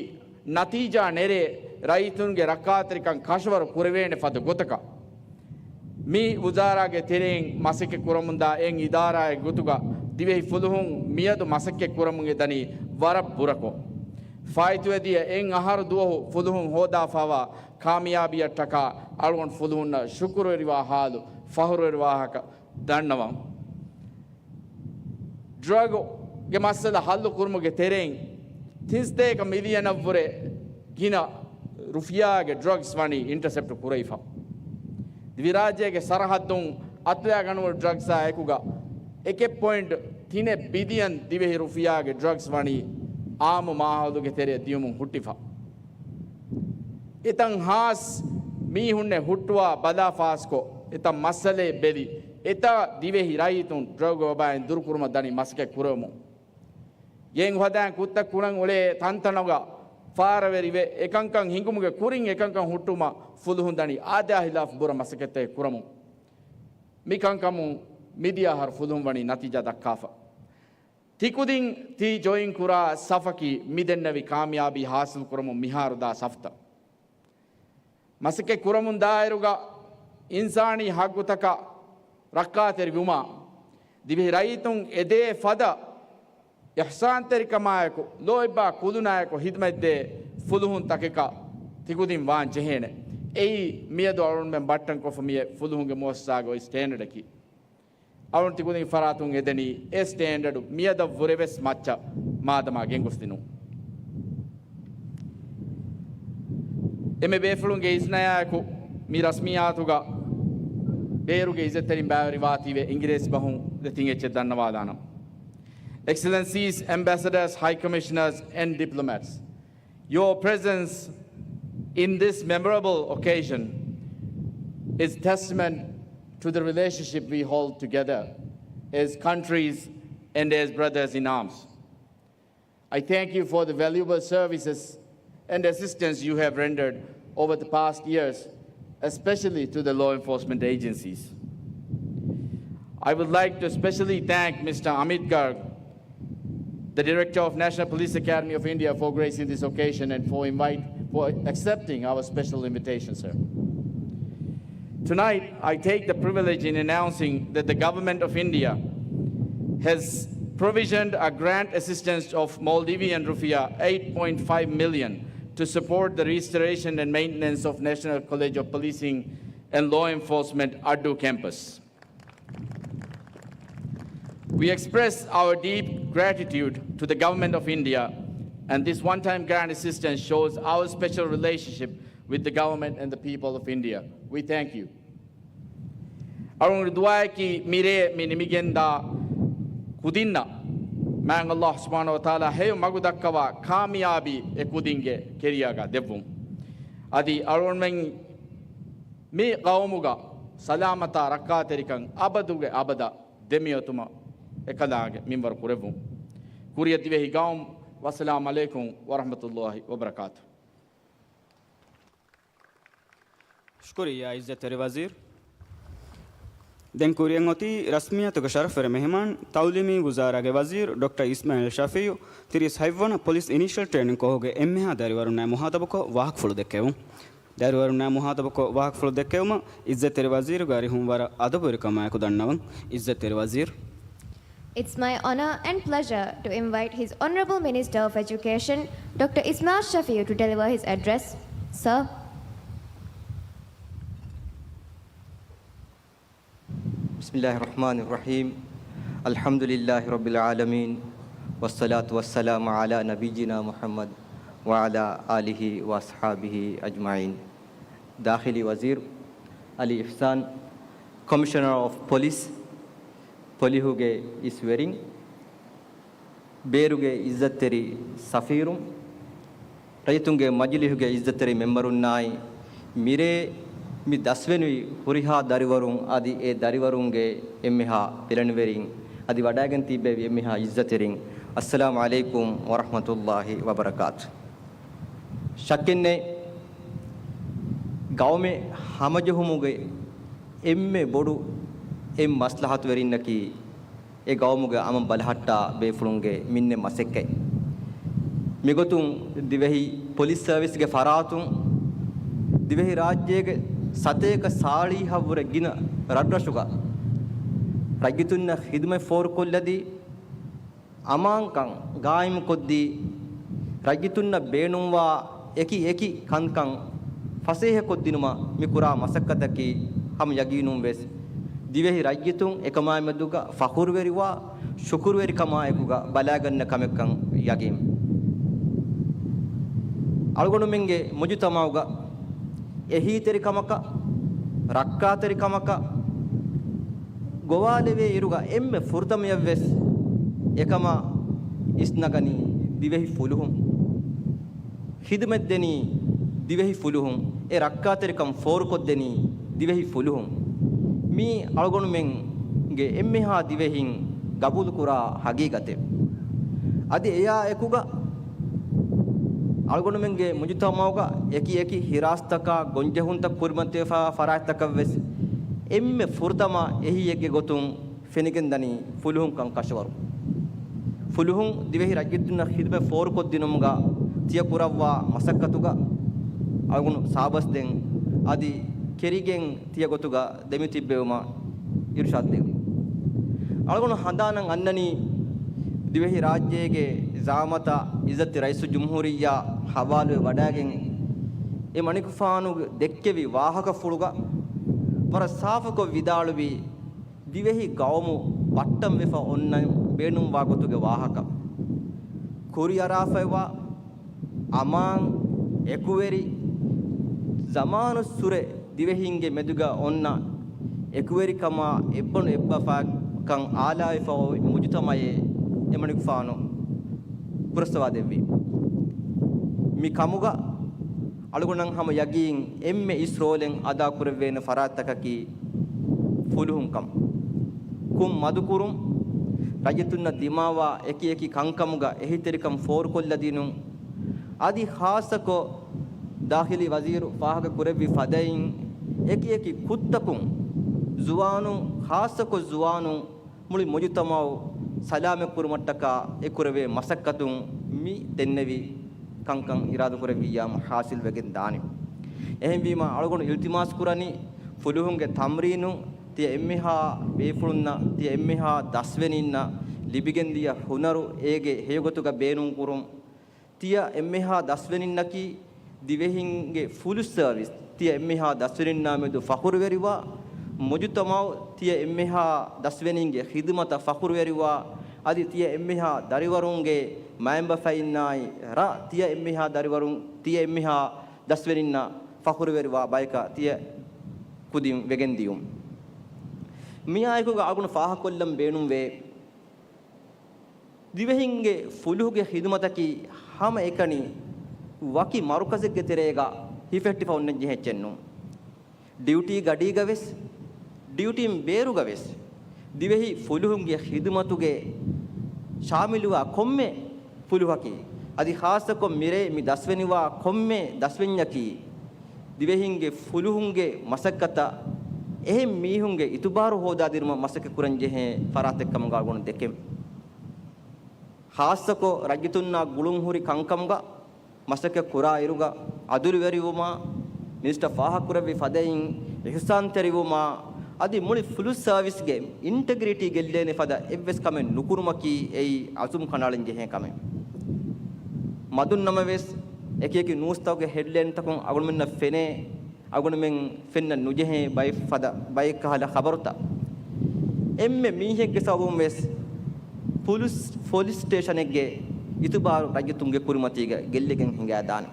නතිජා නෙරේ රයිතුන්ගේ රක්කාතරිකන් කෂවර කුරවේන ෆද ගොතක මේ වුසාරාගේ තෙරෙන් මසක කුරමුන්දා එන් ඉදාරාය ගොතුගා දිවෙහි ෆුදුහුන් මියදු මසක කුරමුගේ දනි වර පුරකෝ ෆයිතුවේදී එන් අහර දුවහු ෆුදුහුන් හෝදා ෆවා කාමියාබිය ටකා අල්ගොන් ෆුදුහුන් ශුක්‍ර රිවා හාලු ෆහරු රිවාහක දන්නවම් ඩ්‍රග් ගේ මස්සල හල්ලු කුරුමුගේ තෙරෙන් 32 මිලියන වරේ ගින රුෆියාගේ ඩ්‍රග්ස් වනි ඉන්ටර්සෙප්ට් කුරයිෆා දිවි රාජ්‍යයේ සරහදුන් අත්ලයා ගනුව ඩ්‍රග්ස් ආයකුගා 1.3 බිලියන් දිවෙහි රුෆියාගේ ඩ්‍රග්ස් වනි ආම මාහදුගේ තෙරේ දියුමුන් හුට්ටිෆා ඉතන් හාස් මීහුන්නේ හුට්ටුවා බදා ෆාස්කෝ ඉතන් මස්සලේ බෙලි ඉත දිවෙහි රයිතුන් ඩ්‍රග් වබයන් දුරුකුරුම දනි මස්කේ කුරමු යෙන් හොදන් කුත්ත කුණන් ඔලේ තන්තනගා ෆාරවරිවේ එකංකං හිඟුමුගේ කුරින් එකංකං හුට්ටුම ෆුදුහුන් දනි ආදා හිලාෆ් බුර මස්කෙතේ කුරමු මිකංකමු මිදියා හර් ෆුදුහුන් වනි නතිජා දක්කාෆා තිකුදින් ති ජොයින් කුරා සෆකි මිදෙන්නවි කාමියාබි හාසිල් කුරමු මිහාරුදා සෆ්තා මසකේ කුරමුන් දායරුගා ඉන්සානි හග්ගුතක රක්කාතෙරි වුමා දිවි රයිතුන් එදේ ෆද ඉහ්සාන් තරිකමායකු ලෝයිබා කුදුනායකු හිදමද්දේ ෆුදුහුන් තකක තිකුදින් වාන් ජෙහෙන එයි මියදු අරුන් මෙන් බට්ටන් කොෆ මිය ෆුදුහුන්ගේ මොස්සාගෝ ස්ටෑන්ඩඩ් කි අරුන් තිකුදින් ෆරාතුන් එදෙනි ඒ ස්ටෑන්ඩඩ් මියද වරෙවස් මච්ච මාදමා ගෙන්ගොස්තිනු එමෙ බේෆලුන්ගේ ඉස්නයායකු මි රස්මියාතුගා බේරුගේ ඉසතරින් බෑවරි වාතිවේ ඉංග්‍රීසි බහුන් දෙතින් එච්ච දන්නවා දානම් Excellencies, ambassadors, high commissioners, and diplomats. Your presence in this memorable occasion is testament to the relationship we hold together as countries and as brothers in arms. I thank you for the valuable services and assistance you have rendered over the past years, especially to the law enforcement agencies. I would like to especially thank Mr. Amit Garg, the Director of National Police Academy of India, for gracing this occasion and for accepting our special invitation, sir. Tonight, I take the privilege in announcing that the Government of India has provisioned a grant assistance of Maldivian rupiah 8.5 million to support the restoration and maintenance of National College of Policing and Law Enforcement Addu campus. We express our deep gratitude to the Government of India, and this one-time grant assistance shows our special relationship with the government and the people of India. We thank you. Arung dua ki mire minimigenda kudinna mang Allah subhanahu wa ta'ala hey magudakkawa kamiyabi e kudinge keriyaga devum adi arun men mi qawmuga salamata rakkaterikan abaduge abada demiyotuma ekalaage minbar kurevum kuriyativehi gawm wassalamu alaikum wa rahmatullahi wa barakatuh. शुक्रिया इज्जत वज़ीर दिन कुरियंगोती रस्मियत के शरफ मेहमान तौलीमी गुजारा के वज़ीर डॉक्टर इस्माइल शफी तिरिस हैवन पुलिस इनिशियल ट्रेनिंग को होगे एम्मेहा दारिवरुना मुहातब को वाहक फुल देखेऊ दारिवरुना मुहातब को वाहक फुल देखेऊ इज्जत वज़ीर गारी हूँ वारा अदब कमाया को दन्नवन इज्जत वज़ीर. It's my honor and pleasure to invite His Honorable Minister of Education, Dr. Ismail Shafiu, to deliver his address. Sir. Bismillahirrahmanirrahim. Alhamdulillahi Rabbil Alameen. Wassalatu wassalamu ala nabijina Muhammad wa ala alihi wa ashabihi ajma'in. Dakhili Wazir Ali Ihsan, Commissioner of Police, Polihuge is wearing Beruge Izzateri Safirum, Raitunge Majilihuge Izzateri Memberunai, Mire Mi Dasvenui Huriha Darivarum Adi E Darivarunge Emiha Piranvering Adi Vadaganti Bevi Emiha Izzatering. Assalamu alaikum wa rahmatullahi wa barakatuh. Shakine Gaume Hamajahumuge Emme Bodu Em Maslahat Verinaki E Gaumuga Amam Balhatta Befrunge Minne Maseke Migotum Divehi Police Service Ge Faratum Divehi Rajye Sateka Sali Havuregina Radrashuga Ragituna Hidme for Kulladi Amankang Gaim Koddi Ragituna Benumwa Eki Kankang Fasehe Kodinuma Mikura Masakataki Ham Yaginum Wes Divehi Ragitung Ekama Meduga Fakurveriwa Shukurveri Kama Ekuga Balagan Nakamekang Yagim Algonumenge Mujutamauga Ehi Terikamaka Rakka Terikamaka Govaleve Iruga Emme Furtamia Ves Ekama Isnagani Divehi Fuluhum Hidmedeni Divehi Fuluhum E Rakka Terikam Forkodeni Divehi Fuluhum Mi Algonumenge Emmeha Divehin Gabulkura Hagigate Adi Eya Ekuga Algonumenge Mujutamauga Eki Hirastaka Gonjahunta Kurmantefa Farataka Ves Emme Furtama Ehi Ege Gotum Fenigandani Fuluhum Kankashwaru Fuluhum Divehi Ragituna Hidme Forkodinumga Tiakurawa Masakatuga Algon Sabas Den Adi Kerigen Tiagotuga Demiti Beuma Irshad Devi Algon Handanang Annani Divehi Rajyege Zamata Izzati Raisu Jumhuriya Havalu Vadagen E Manikufanu Dekkevi Vahaka Fuluga Para Safako Vidaluvi Divehi Gaumu Battam Vifa Onnam Benum Vagotuga Vahaka Kuriarafaiwa Amang Ekuveri Zamanu Sure Divehinge Meduga Onna Ekuveri Kama Ebbon Ebbafa Kang Ala Ifa Mujutamaye Emanikufano Purastava Devi mi kamuga alugunan hama yagin emme isrolen ada kurvena faratakaki fuluhum kam kum madukurum rajitunna dimawa eki kankamuga ehiterikam for kolladinun adi khasako dahili wazir fahaga kurevi fadain eki kuttakun zuwanun khasako zuwanun muli mujtamaw salame kurumattaka ekurave masakkatun mi dennevi kankan iradu kurevi yam hasil wegen dani ehem bima alugonu iltimas kurani fuluhunge tamrinu tiya emmeha beefulunna tiya emmeha dasweninna libigendiya hunaru ege heyogotuga beenun kurum tiya emmeha dasweninnaki divehinge full service tiya emmeha dasweninna medu fakhur veriwa mujtamaw tiya emmeha dasweninge khidmata fakhur veriwa adi tiya emmeha dariwarunge mayamba fainnai ra tiya emmeha dariwarun tiya emmeha dasweninna fakhur veriwa bayka tiya kudim vegendiyum miyaykuga agunu faha kollam beenum ve divehinge fuluge khidmataki hama ekani waki marukasegge terega hifetti fawnen jehechennu duty gadi gaves duty beru gaves divehi fuluhunge khidmatuge shamiluwa komme fuluhaki adi khasako mire mi dasweniwa komme daswenyaki divehinge fuluhunge masakkata ehem mihunge itubaru hoda dirma masake kuranje he faratekkam ga gon dekem khasako rajitunna gulun huri kankamga masake kura iruga aduri veriwuma minister faha kuravi fadain ihsan terivuma adi muli full service game integrity gellene fada evs kamen nukurumaki ei azum kanalen je he kamen madun namaves ekeki newstawge headline takon agulmenna fene agunu men fenna nujehe bay fada bay kahala khabaruta emme mihegge sabum wes police station egge itubaru rajitunge kurimatiga gellegen hinga dan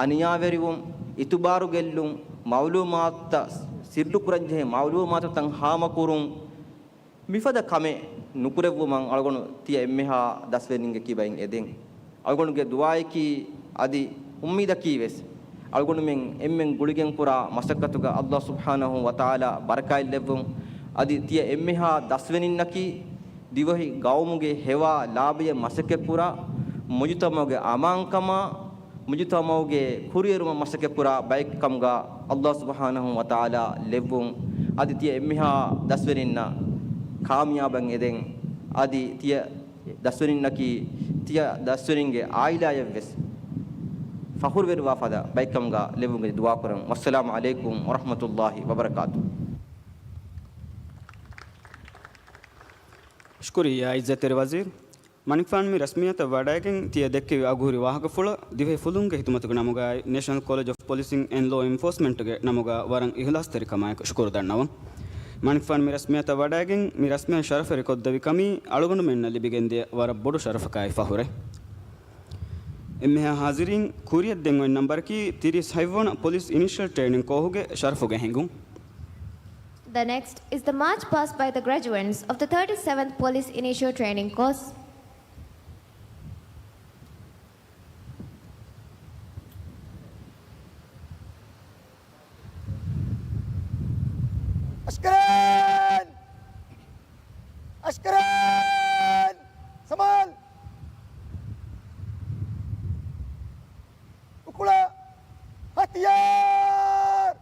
aniya verivum itubaru gellum maulumatta sirdu kuranje maulumatta tan hama kurun mifada kame nukurevu man algonu tiya emmeha dasweninge kibain eden algonuge duwaiki adi ummida kiwes algonu men emmen guligen pura masakkatuga Allah subhanahu wa taala barakay levum adi tiya emmeha dasweninnaki divahi gawmuge hewa labiya masake pura mujtamage amankama mujtamage kuriyeruma masake pura baykamga Allah subhanahu wa taala levum adi tiya emmeha dasweninna kamiyaban eden adi tiya dasweninnaki tiya dasweninge ailaya fakhur verwa fada baykamga levunge dua kuram wassalamu alaikum warahmatullahi wabarakatuh शुक्रिया इज्जत वजीर मणिफान में रस्मियत वडायकिंग तिय देक्के अगुरी वाहक फुल दिवे फुलुंगे हितमतुग नमुगा national college of policing and law enforcement गे नमुगा वरंग इखलास तरीकमायक शुक्र दन्नव मणिफान में रस्मियत वडायकिंग में रस्मियत शरफ रिकोद्दवि कमी अळुगुंड मेन्न लिबिगेंदे वर बोडु शरफ काय फहुरे इम्मे हाजिरीन कुरियत देंगो नंबर की 30 पुलिस इनिशियल ट्रेनिंग कोहुगे शरफुगे हेंगु The next is the march past by the graduates of the 37th Police Initial Training Course. Ashkaran! Ashkaran! Samal! Ukula! Hatiyar!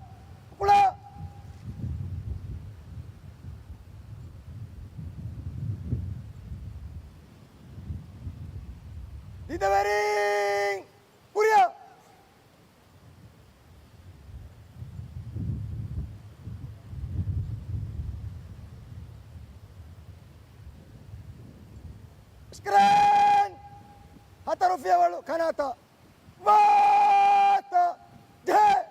Ukula! Didavering! Kuria! Ashkaran! Hatarufia walu kanata! Vata! Jai!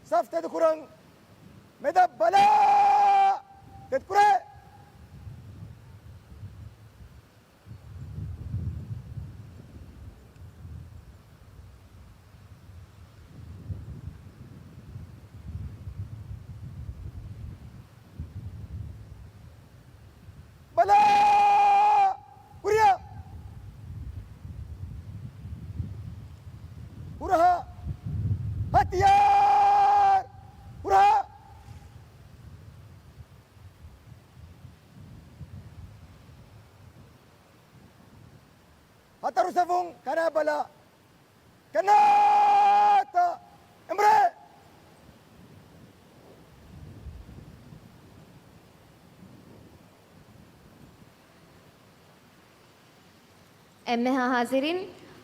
Safta du kurang medab bala! Tetkure! पुरहा हथियार पुरहा Hatarusavung kanabala kanata emre एम हाजिरीन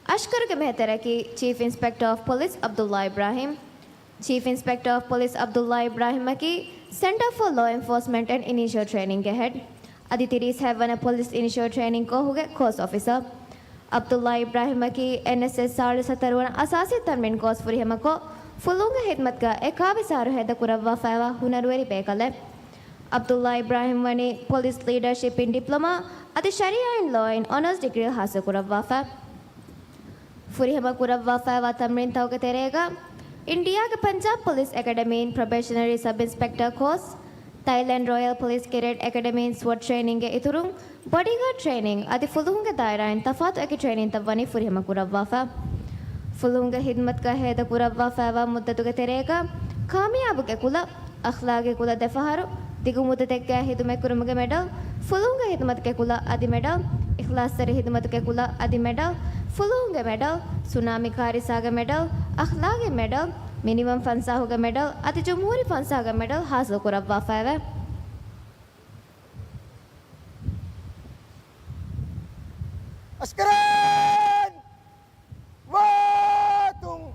अशकर के मेहतर की chief inspector of police Abdulla Ibrahim chief inspector of police Abdulla Ibrahim की centre for law enforcement and initial training के हेड अदितिरी सेवन पुलिस इनिशियल ट्रेनिंग को हो गए कोर्स ऑफिसर अब्दुल्ला इब्राहिम की NSS 70 असासी तरमीन कोर्स फुरिहम को फुलूंग हिदमत का एकावी सारो है दकुरवा फैवा हुनरवेरी बेकले अब्दुल्ला इब्राहिम वनी पुलिस लीडरशिप इन डिप्लोमा अति शरिया in law in honours degree हासिल कुरवा फै फुरिहम कुरवा फैवा तमरीन तौके तेरेगा इंडिया के Punjab police academy in probationary sub inspector course Thailand royal police cadet academy in स्वॉट ट्रेनिंग के इतुरुंग बॉडीगार्ड ट्रेनिंग आदि फुलूंग के दायरा इन तफात की ट्रेनिंग तबनी फुरिहम कुरवा फै फुलूंग हिदमत का है द कुरवा फैवा मुद्दत के तेरेगा कामयाब के कुला अखलाक के कुला दफहारो दिगु मुद्दत के हिदमे कुरम के मेडल फुलूंग हिदमत के कुला आदि मेडल इखलास से हिदमत के कुला आदि मेडल फुलूंग मेडल सुनामी कारी साग मेडल अखलाक मेडल मिनिमम फंसा होगा मेडल आदि जमहूरी फंसा होगा मेडल हासिल Kurwa फैवा Askaran Watung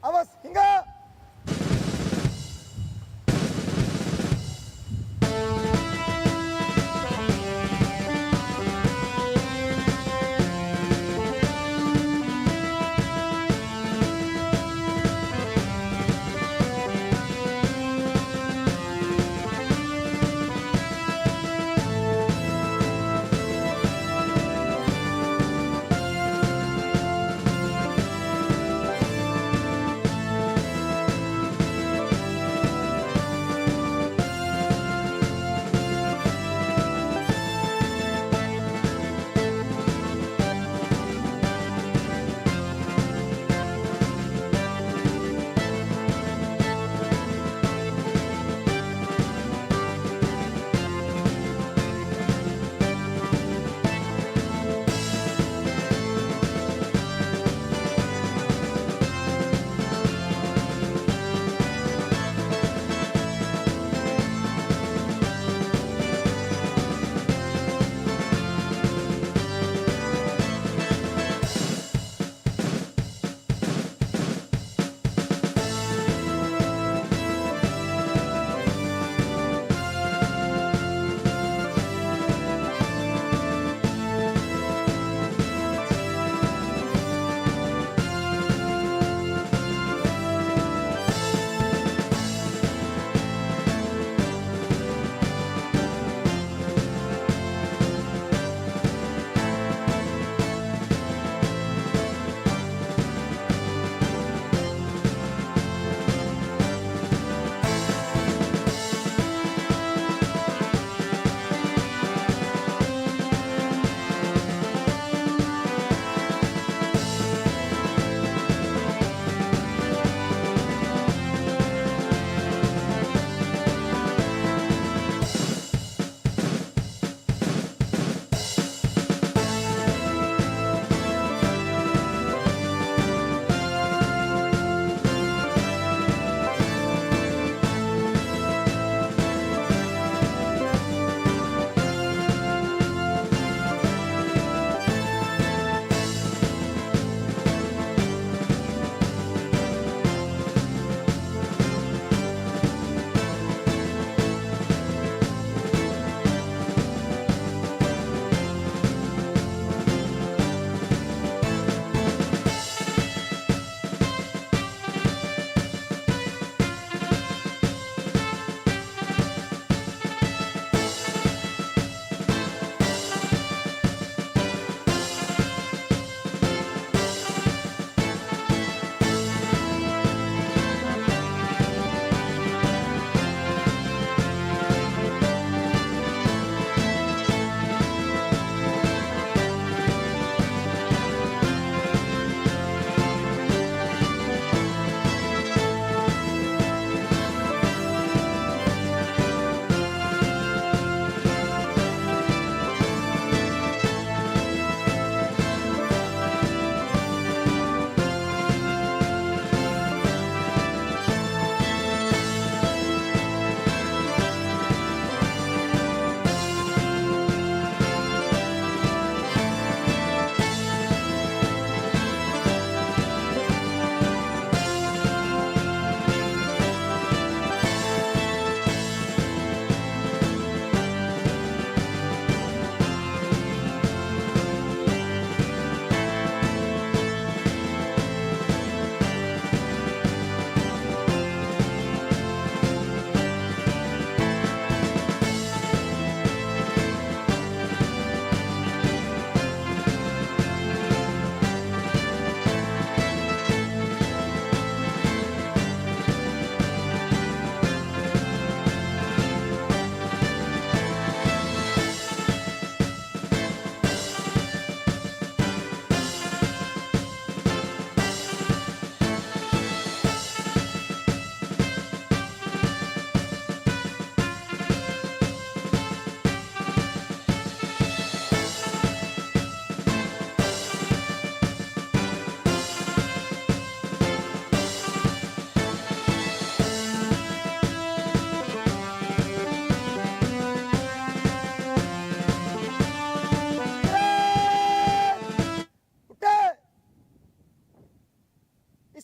awas hingga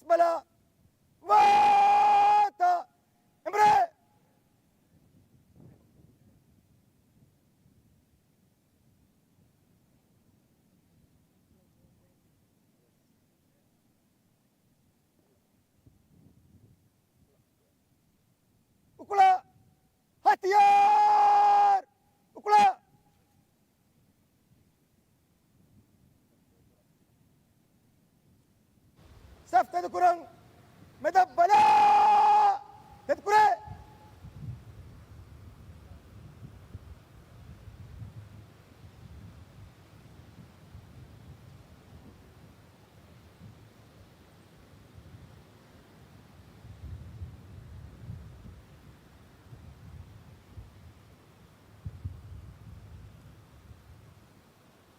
أقبل وات امرأ وكلا هتيار وكلا سف تذكرن مدبلا تذكره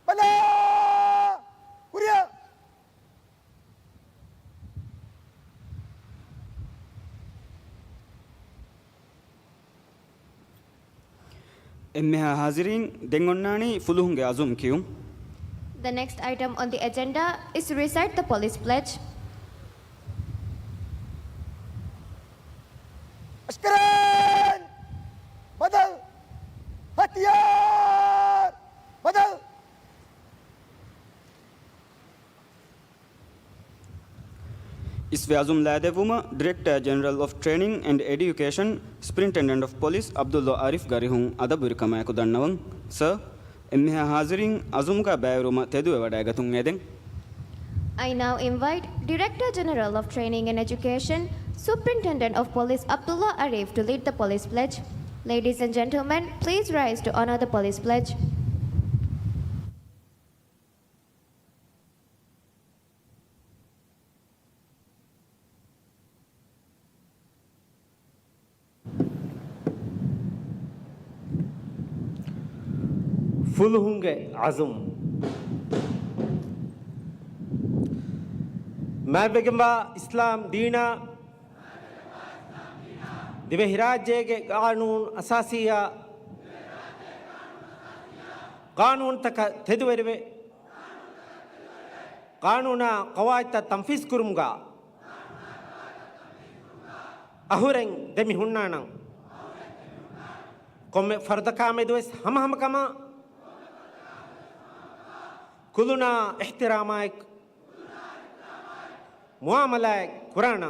بلا كوريا එම්මෙහා හාසිරින් දෙන්ගොන්නානි ෆුළුහුන්ගේ අසුම් කියුම්. The next item on the agenda is to recite the police pledge. عسكرين بدل هتيار بدل ඉස්වේ අසුම් ලෑදෙවුම director general of Training and Education Superintendent of Police Abdulla Arif ගරිහුන් අද බුරිකමයක දන්නවන් සර් එම්මෙහා හාසිරින් අසුම්කා බෑවරුම තෙදුවේ වඩාගතුන් එදෙන් I now invite Director General of Training and Education, Superintendent of Police Abdullah Arif to lead the police pledge. Ladies and gentlemen, please rise to honor the police pledge. ಫುಲ್ಹುಂಗೆ ಅಜುಮ್ ಮೈಬೆಗಂಬ ಇಸ್ಲಾಂ ದೀನಾ ದಿವೆ ಹಿರಾಜ್ಯಗೆ ಕಾನೂನ್ ಅಸಾಸಿಯ ಕಾನೂನ್ ತಕ ತೆದುವೆರುವೆ ಕಾನೂನ ಕವಾಯ್ತ ತಂಫೀಸ್ ಕುರುಮ್ಗ ಅಹುರೆಂಗ್ ದೆಮಿ ಹುಣ್ಣಾಣಂ ಕೊಮ್ಮೆ ಫರ್ದ ಕಾಮೆದುವೆಸ್ ಹಮ ಹಮ ಕಮ कुलुना एहतरामायक मुआमलायक कुराना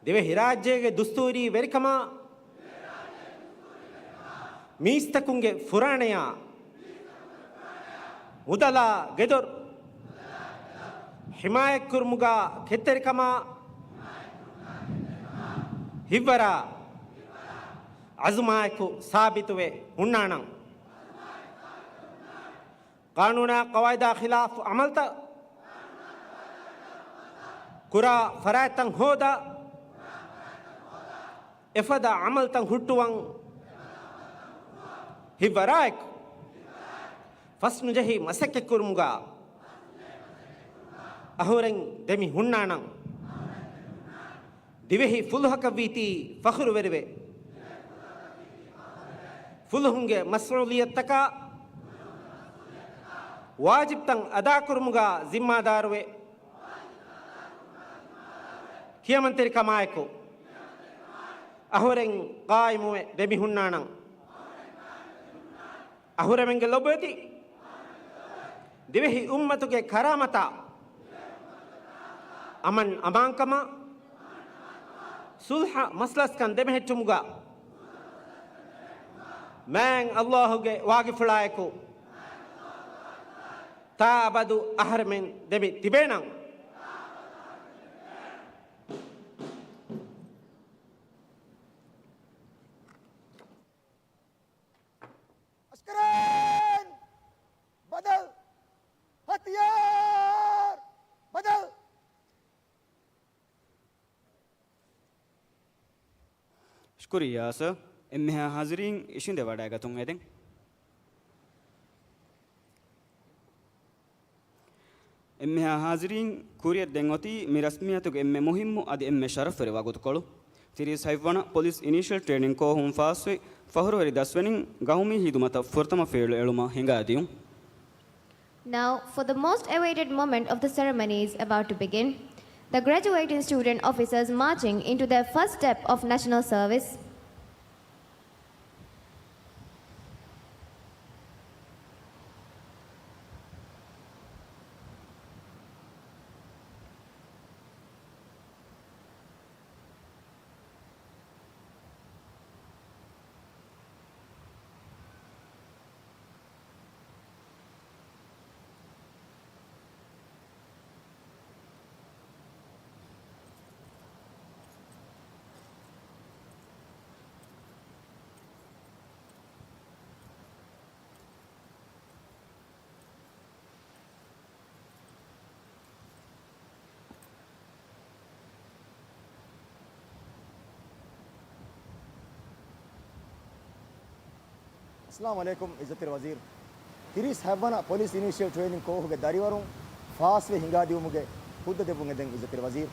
दिवे हिराज्य के दुस्तूरी वेरिकमा मीस्तकुंगे फुराणया मुदला गेदोर हिमायत कुर्मुगा खेतरिकमा हिवरा अजुमायको साबितुवे उन्नाणं कानूना कवायदा खिलाफ अमलता कुरा फरायतंग होदा एफदा अमलतंग हुट्टुवंग हिवरायक फस्नु जही मसके कुरुमुगा अहुरंग देमि हुन्नानंग दिवेहि फुलहक वीति फखरु वेरवे फुलहुंगे मसऊलियत तका वाजिब तंग अदा कुरुमुगा जिम्मेदारवे कियमंतरी कमाए को अहुरेंग कायमुए देबी हुन्नानंग अहुरेंगे लोबेती दिवेहि उम्मतु के करामता अमन अमांकमा सुल्ह मसलस कन देबे हेटुमुगा मैंग अल्लाह के वागिफुलाए को ताबदु अहरमेन देबी तिबेनंग अस्करन बदल हथियार बदल शुक्रिया सर एम्मेहा हाजिरीन इशिंदे वडागतुं एदें එම්මෙහා හාසිරීන් කුරියර් දෙන් ඔති මේ රස්මියතුගේ එම්මෙ මුහිම්මු අද එම්මෙ ශරෆ් වෙර වගුතු කොළු තිරිස් හයිවන පොලිස් ඉනිෂියල් ට්‍රේනින් කෝ හුම් ෆාස්වේ ෆහරුවරි 10 වෙනින් ගහුමි හිදුමත ෆොර්තම fail එළුම හිඟාදියුම් Now, for the most awaited moment of the ceremony is about to begin. The graduating student officers marching into their first step of national service. Assalamu alaikum, Izzatir Wazir. Tiris Havana Police Initial Training Ko Huge Dariwarun, Faswe Hingadi Umuge, Hudda Debungedeng Izzatir Wazir.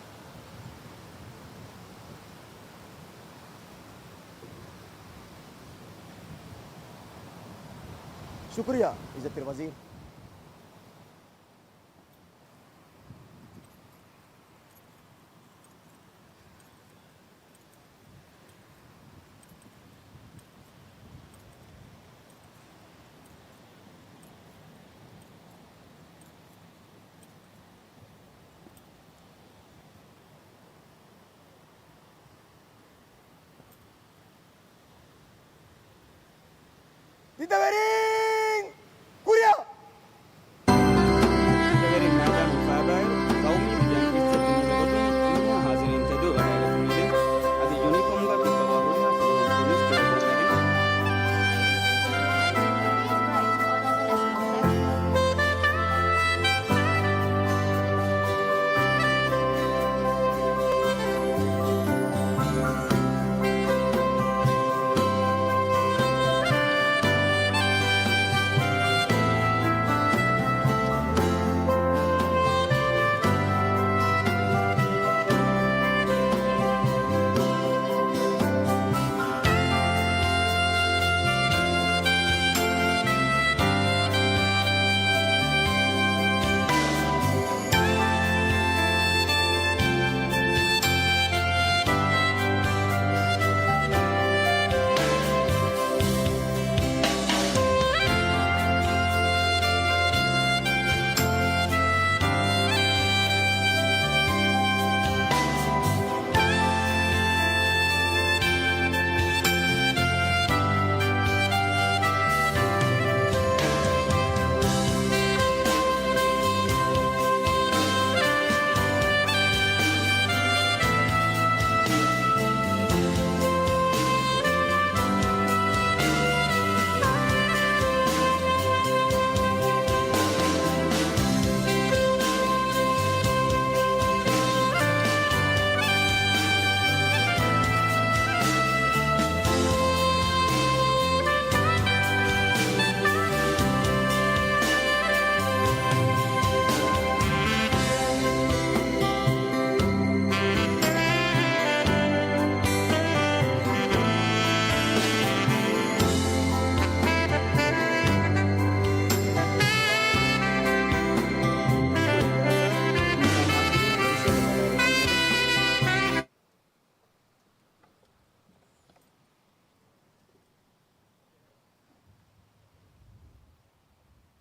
Shukriya, Izzatir Wazir. Didavering! Kuria! دوري ماجا مفابر قومي بجان إستر المدرسة إنها حاضرين تدو على الفنيدين هذه يونيفورم का भी तवाहुना police के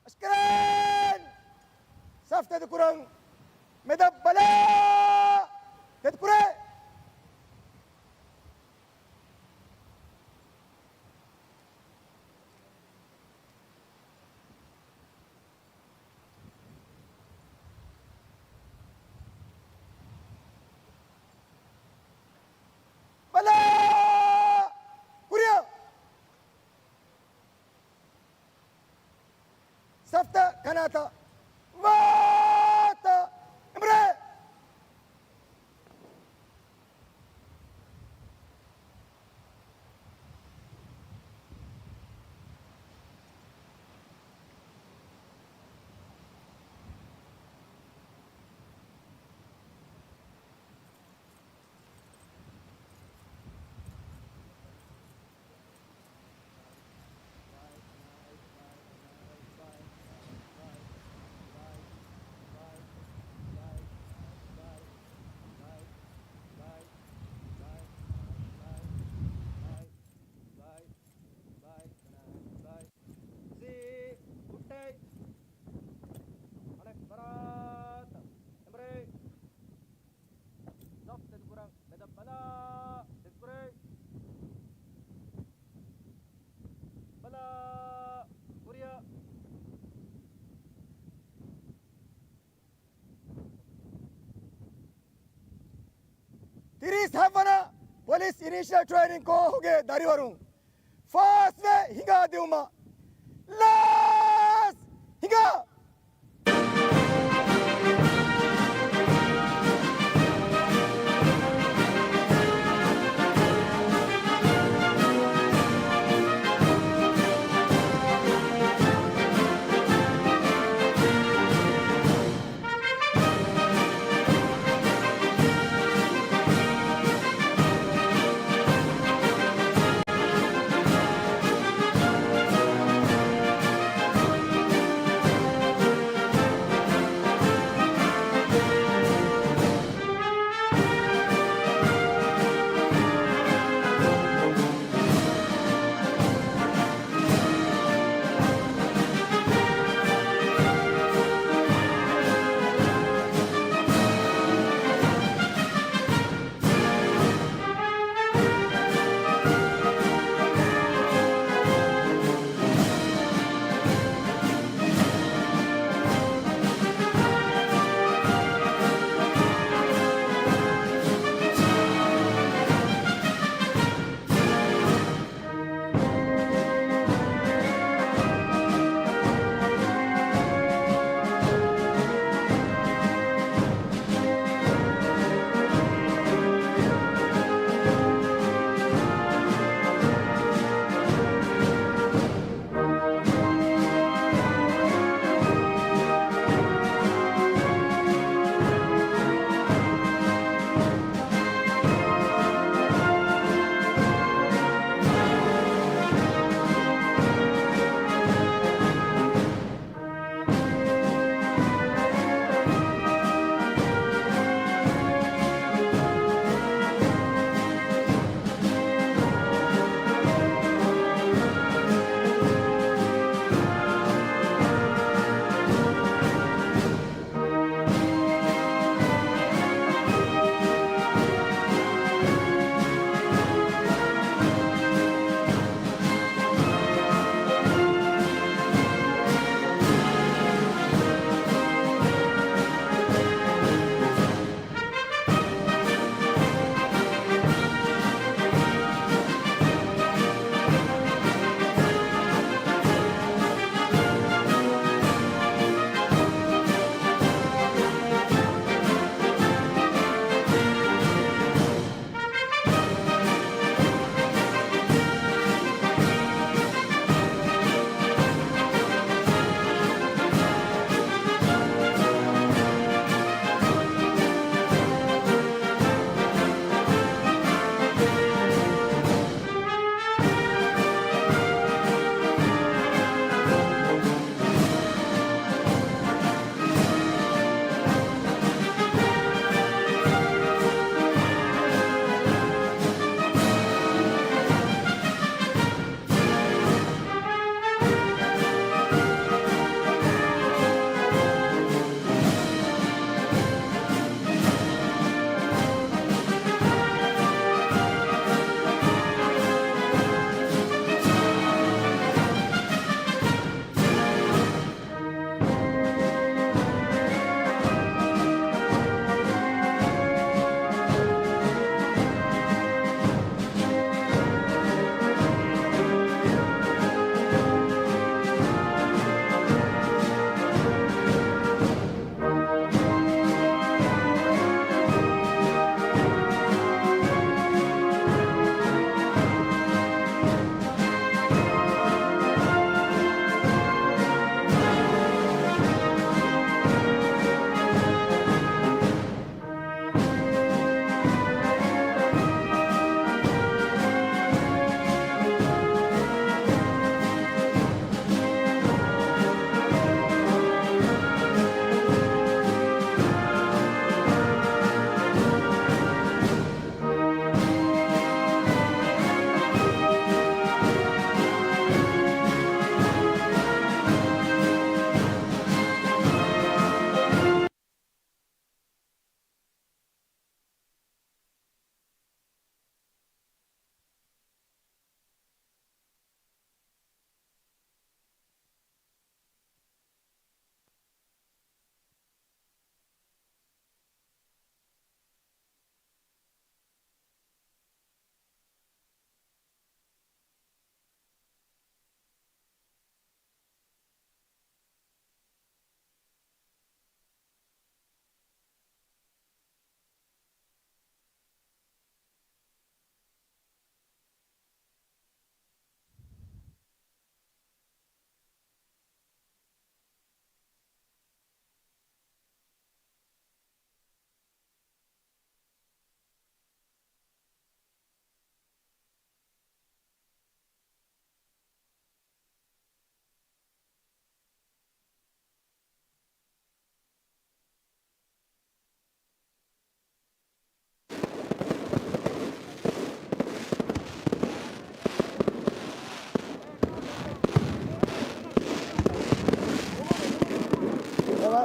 Askeren! Saf tedkurang medab bala! Tedkure! Bala! Kuria! Safta kanata Vata Imre 37 police initial training ko hoge dariwaru fast ve hinga deuma last hinga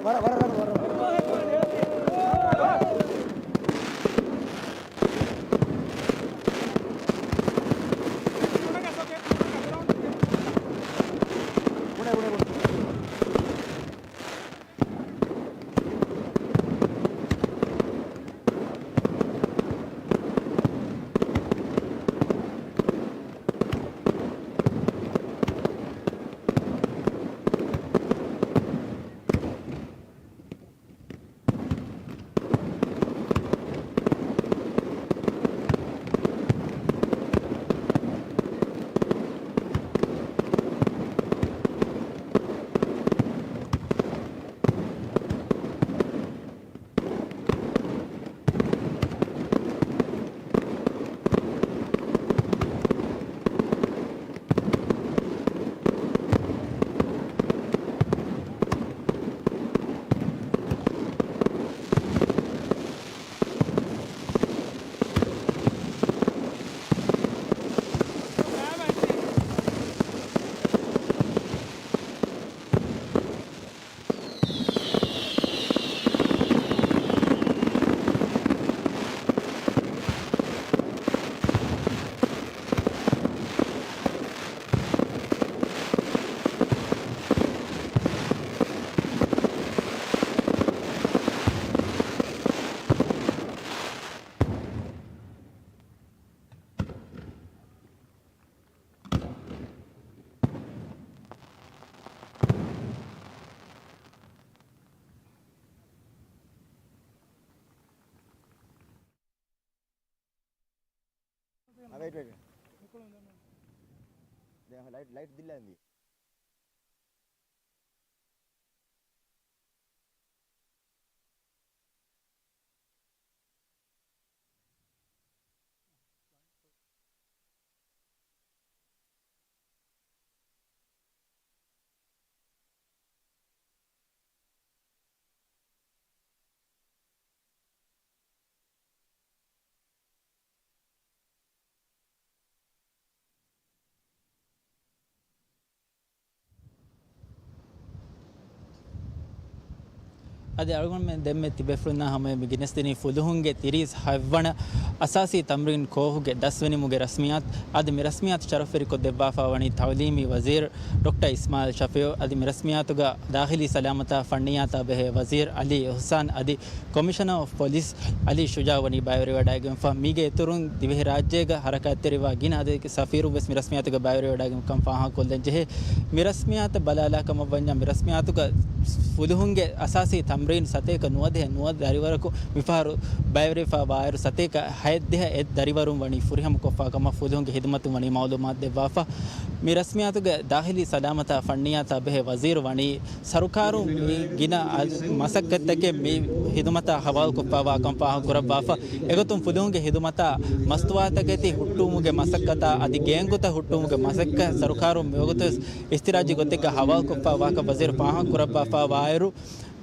wait. Light दिला है අද අරගොන් මෙන් දෙම්මෙ තිබෙෆුනා හැම මිගිනස්තිනි ෆුදුහුන්ගේ 37 වන අසාසී තම්රින් කෝහුගේ 10 වෙනි මුගේ රස්මියත් අද මේ රස්මියත් ශරෆරි කො දෙබ්බාෆා වනි තවලීමි වසීර් ඩොක්ටර් ඉස්මායිල් ෂෆියෝ අද මේ රස්මියතුගා දාඛිලි සලාමතා ෆන්නියාතා බෙහෙ වසීර් අලි හුසන් අදි කොමිෂනර් ඔෆ් පොලිස් අලි ෂුජා වනි බයවරි වඩාගෙන් ෆා මීගේ තුරුන් දිවෙහි රාජ්‍යයක හරකත් තෙරිවා ගින අද සෆීරු බස් මේ රස්මියතුගා බයවරි වඩාගෙන් කම් ෆාහා කොල්ලෙන් ජෙහෙ මේ රස්මියත බලාලා කම වඤ්ඤා මේ රස්මියතුගා ෆුදුහුන්ගේ අසාසී තම්රින් සතේක නුවදේ නුවද දරිවරකු විෆාරු බයවරිෆා බායරු සතේක හයද්දේ එත් දරිවරුන් වනි ෆුරිහම කොෆා කම ෆුදුහුන්ගේ හිදමතු වනි මාලුමාත් දෙවාෆා මේ රස්මියතුගේ දාඛිලි සලාමතා ෆන්නියාතා බෙහෙ වසීර් වනි සරුකාරු ගින මසක්කත්තගේ මේ හිදමතා හවල් කොෆා කම් පහ කුරබාෆා එගතුම් ෆුදුහුන්ගේ හිදමතා මස්තුවාතකෙති හුට්ටුමුගේ මසක්කතා අදි ගේංගුත හුට්ටුමුගේ මසක්ක සරුකාරු මෙගතු ඉස්තිරාජි ගොතෙක හවල් කොෆා වාක වසීර් පහ කුරබාෆා වායරු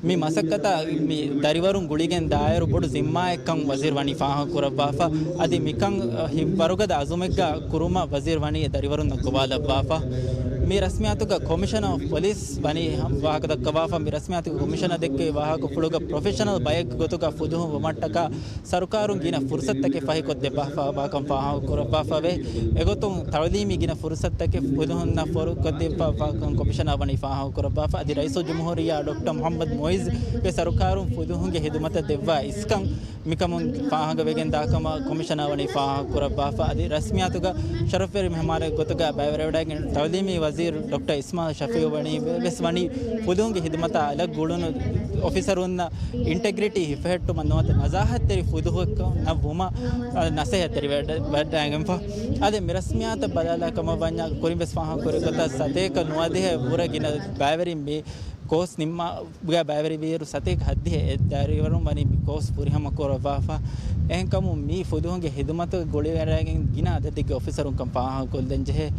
මේ මසක්කතා මේ දරිවරුන් ගුලිගෙන් දායරු බොඩු සිම්මා එක්කන් වසීර් වනි ෆාහ කුරබාෆා අදි මිකන් හිම්වරුගද අසුමෙක්ග කුරුම වසීර් වනි දරිවරුන් නක්වාලබාෆා මේ රස්මියතුග කොමිෂනර් ඔෆ් පොලිස් වනි වාහක දක්වාෆා මේ රස්මියතුග කොමිෂනර් දෙක්කේ වාහක ෆුලුග ප්‍රොෆෙෂනල් බයක් ගොතුග ෆුදුහු වමට්ටක සරුකාරුන් ගින ෆුර්සත්තකේ ෆහි කොත් දෙබාෆා වාකම් ෆාහ කුරබාෆා වේ එගොතුන් තවලීමි ගින ෆුර්සත්තකේ ෆුදුහුන් ෆොරු කොත් දෙබාෆා කොමිෂනර් වනි ෆාහ කුරබාෆා අදි රයිසු ජුම්හූරියා ඩොක්ටර් මොහම්මද් මොයිස් के सरुकारुं फुदुहुंगे हिदमत देवा इसकं मिकमुन फाहग वेगेन दाकम कमिशनर वनी फाह कुरबाफा अदि रस्मियातुगा शरफेरि मेहमान गोतगा बायवरेवडागे तवलीमी वजीर डॉक्टर इस्माइल शफी वनी वेस वनी फुदुहुंगे हिदमत अलग गुडुन ऑफिसरुन इंटेग्रिटी हिफेट्टु मनोत नजाहत तेरी फुदुहुक नवुमा नसेह तेरी वडागम फा अदि रस्मियात बदला कम वन्या कुरिबस फाह कुरगता सतेक नुवदे पूरगिन बायवरि मे कोस निम्मा बुगा बायवरी बीर सतेक हद्दी है दारीवरुं वनी कोस पुरिहम कोरवाफा एहकम मी फुदुंगे हिदमत गोली वराගෙන් ගින අදතිගේ ඔෆිසරුන් කම් පාහ කොල්දෙන් ජෙහ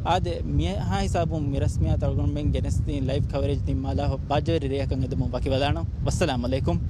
ආද මිය හා හිසාබුම් මිරස්මියා තල්ගොන් මෙන් ගෙනස්ති ලයිව් කවරේජ් නිම්මාලා බාජරි රේකන් එදමු බකි වදාන වස්සලාමු අලයිකුම්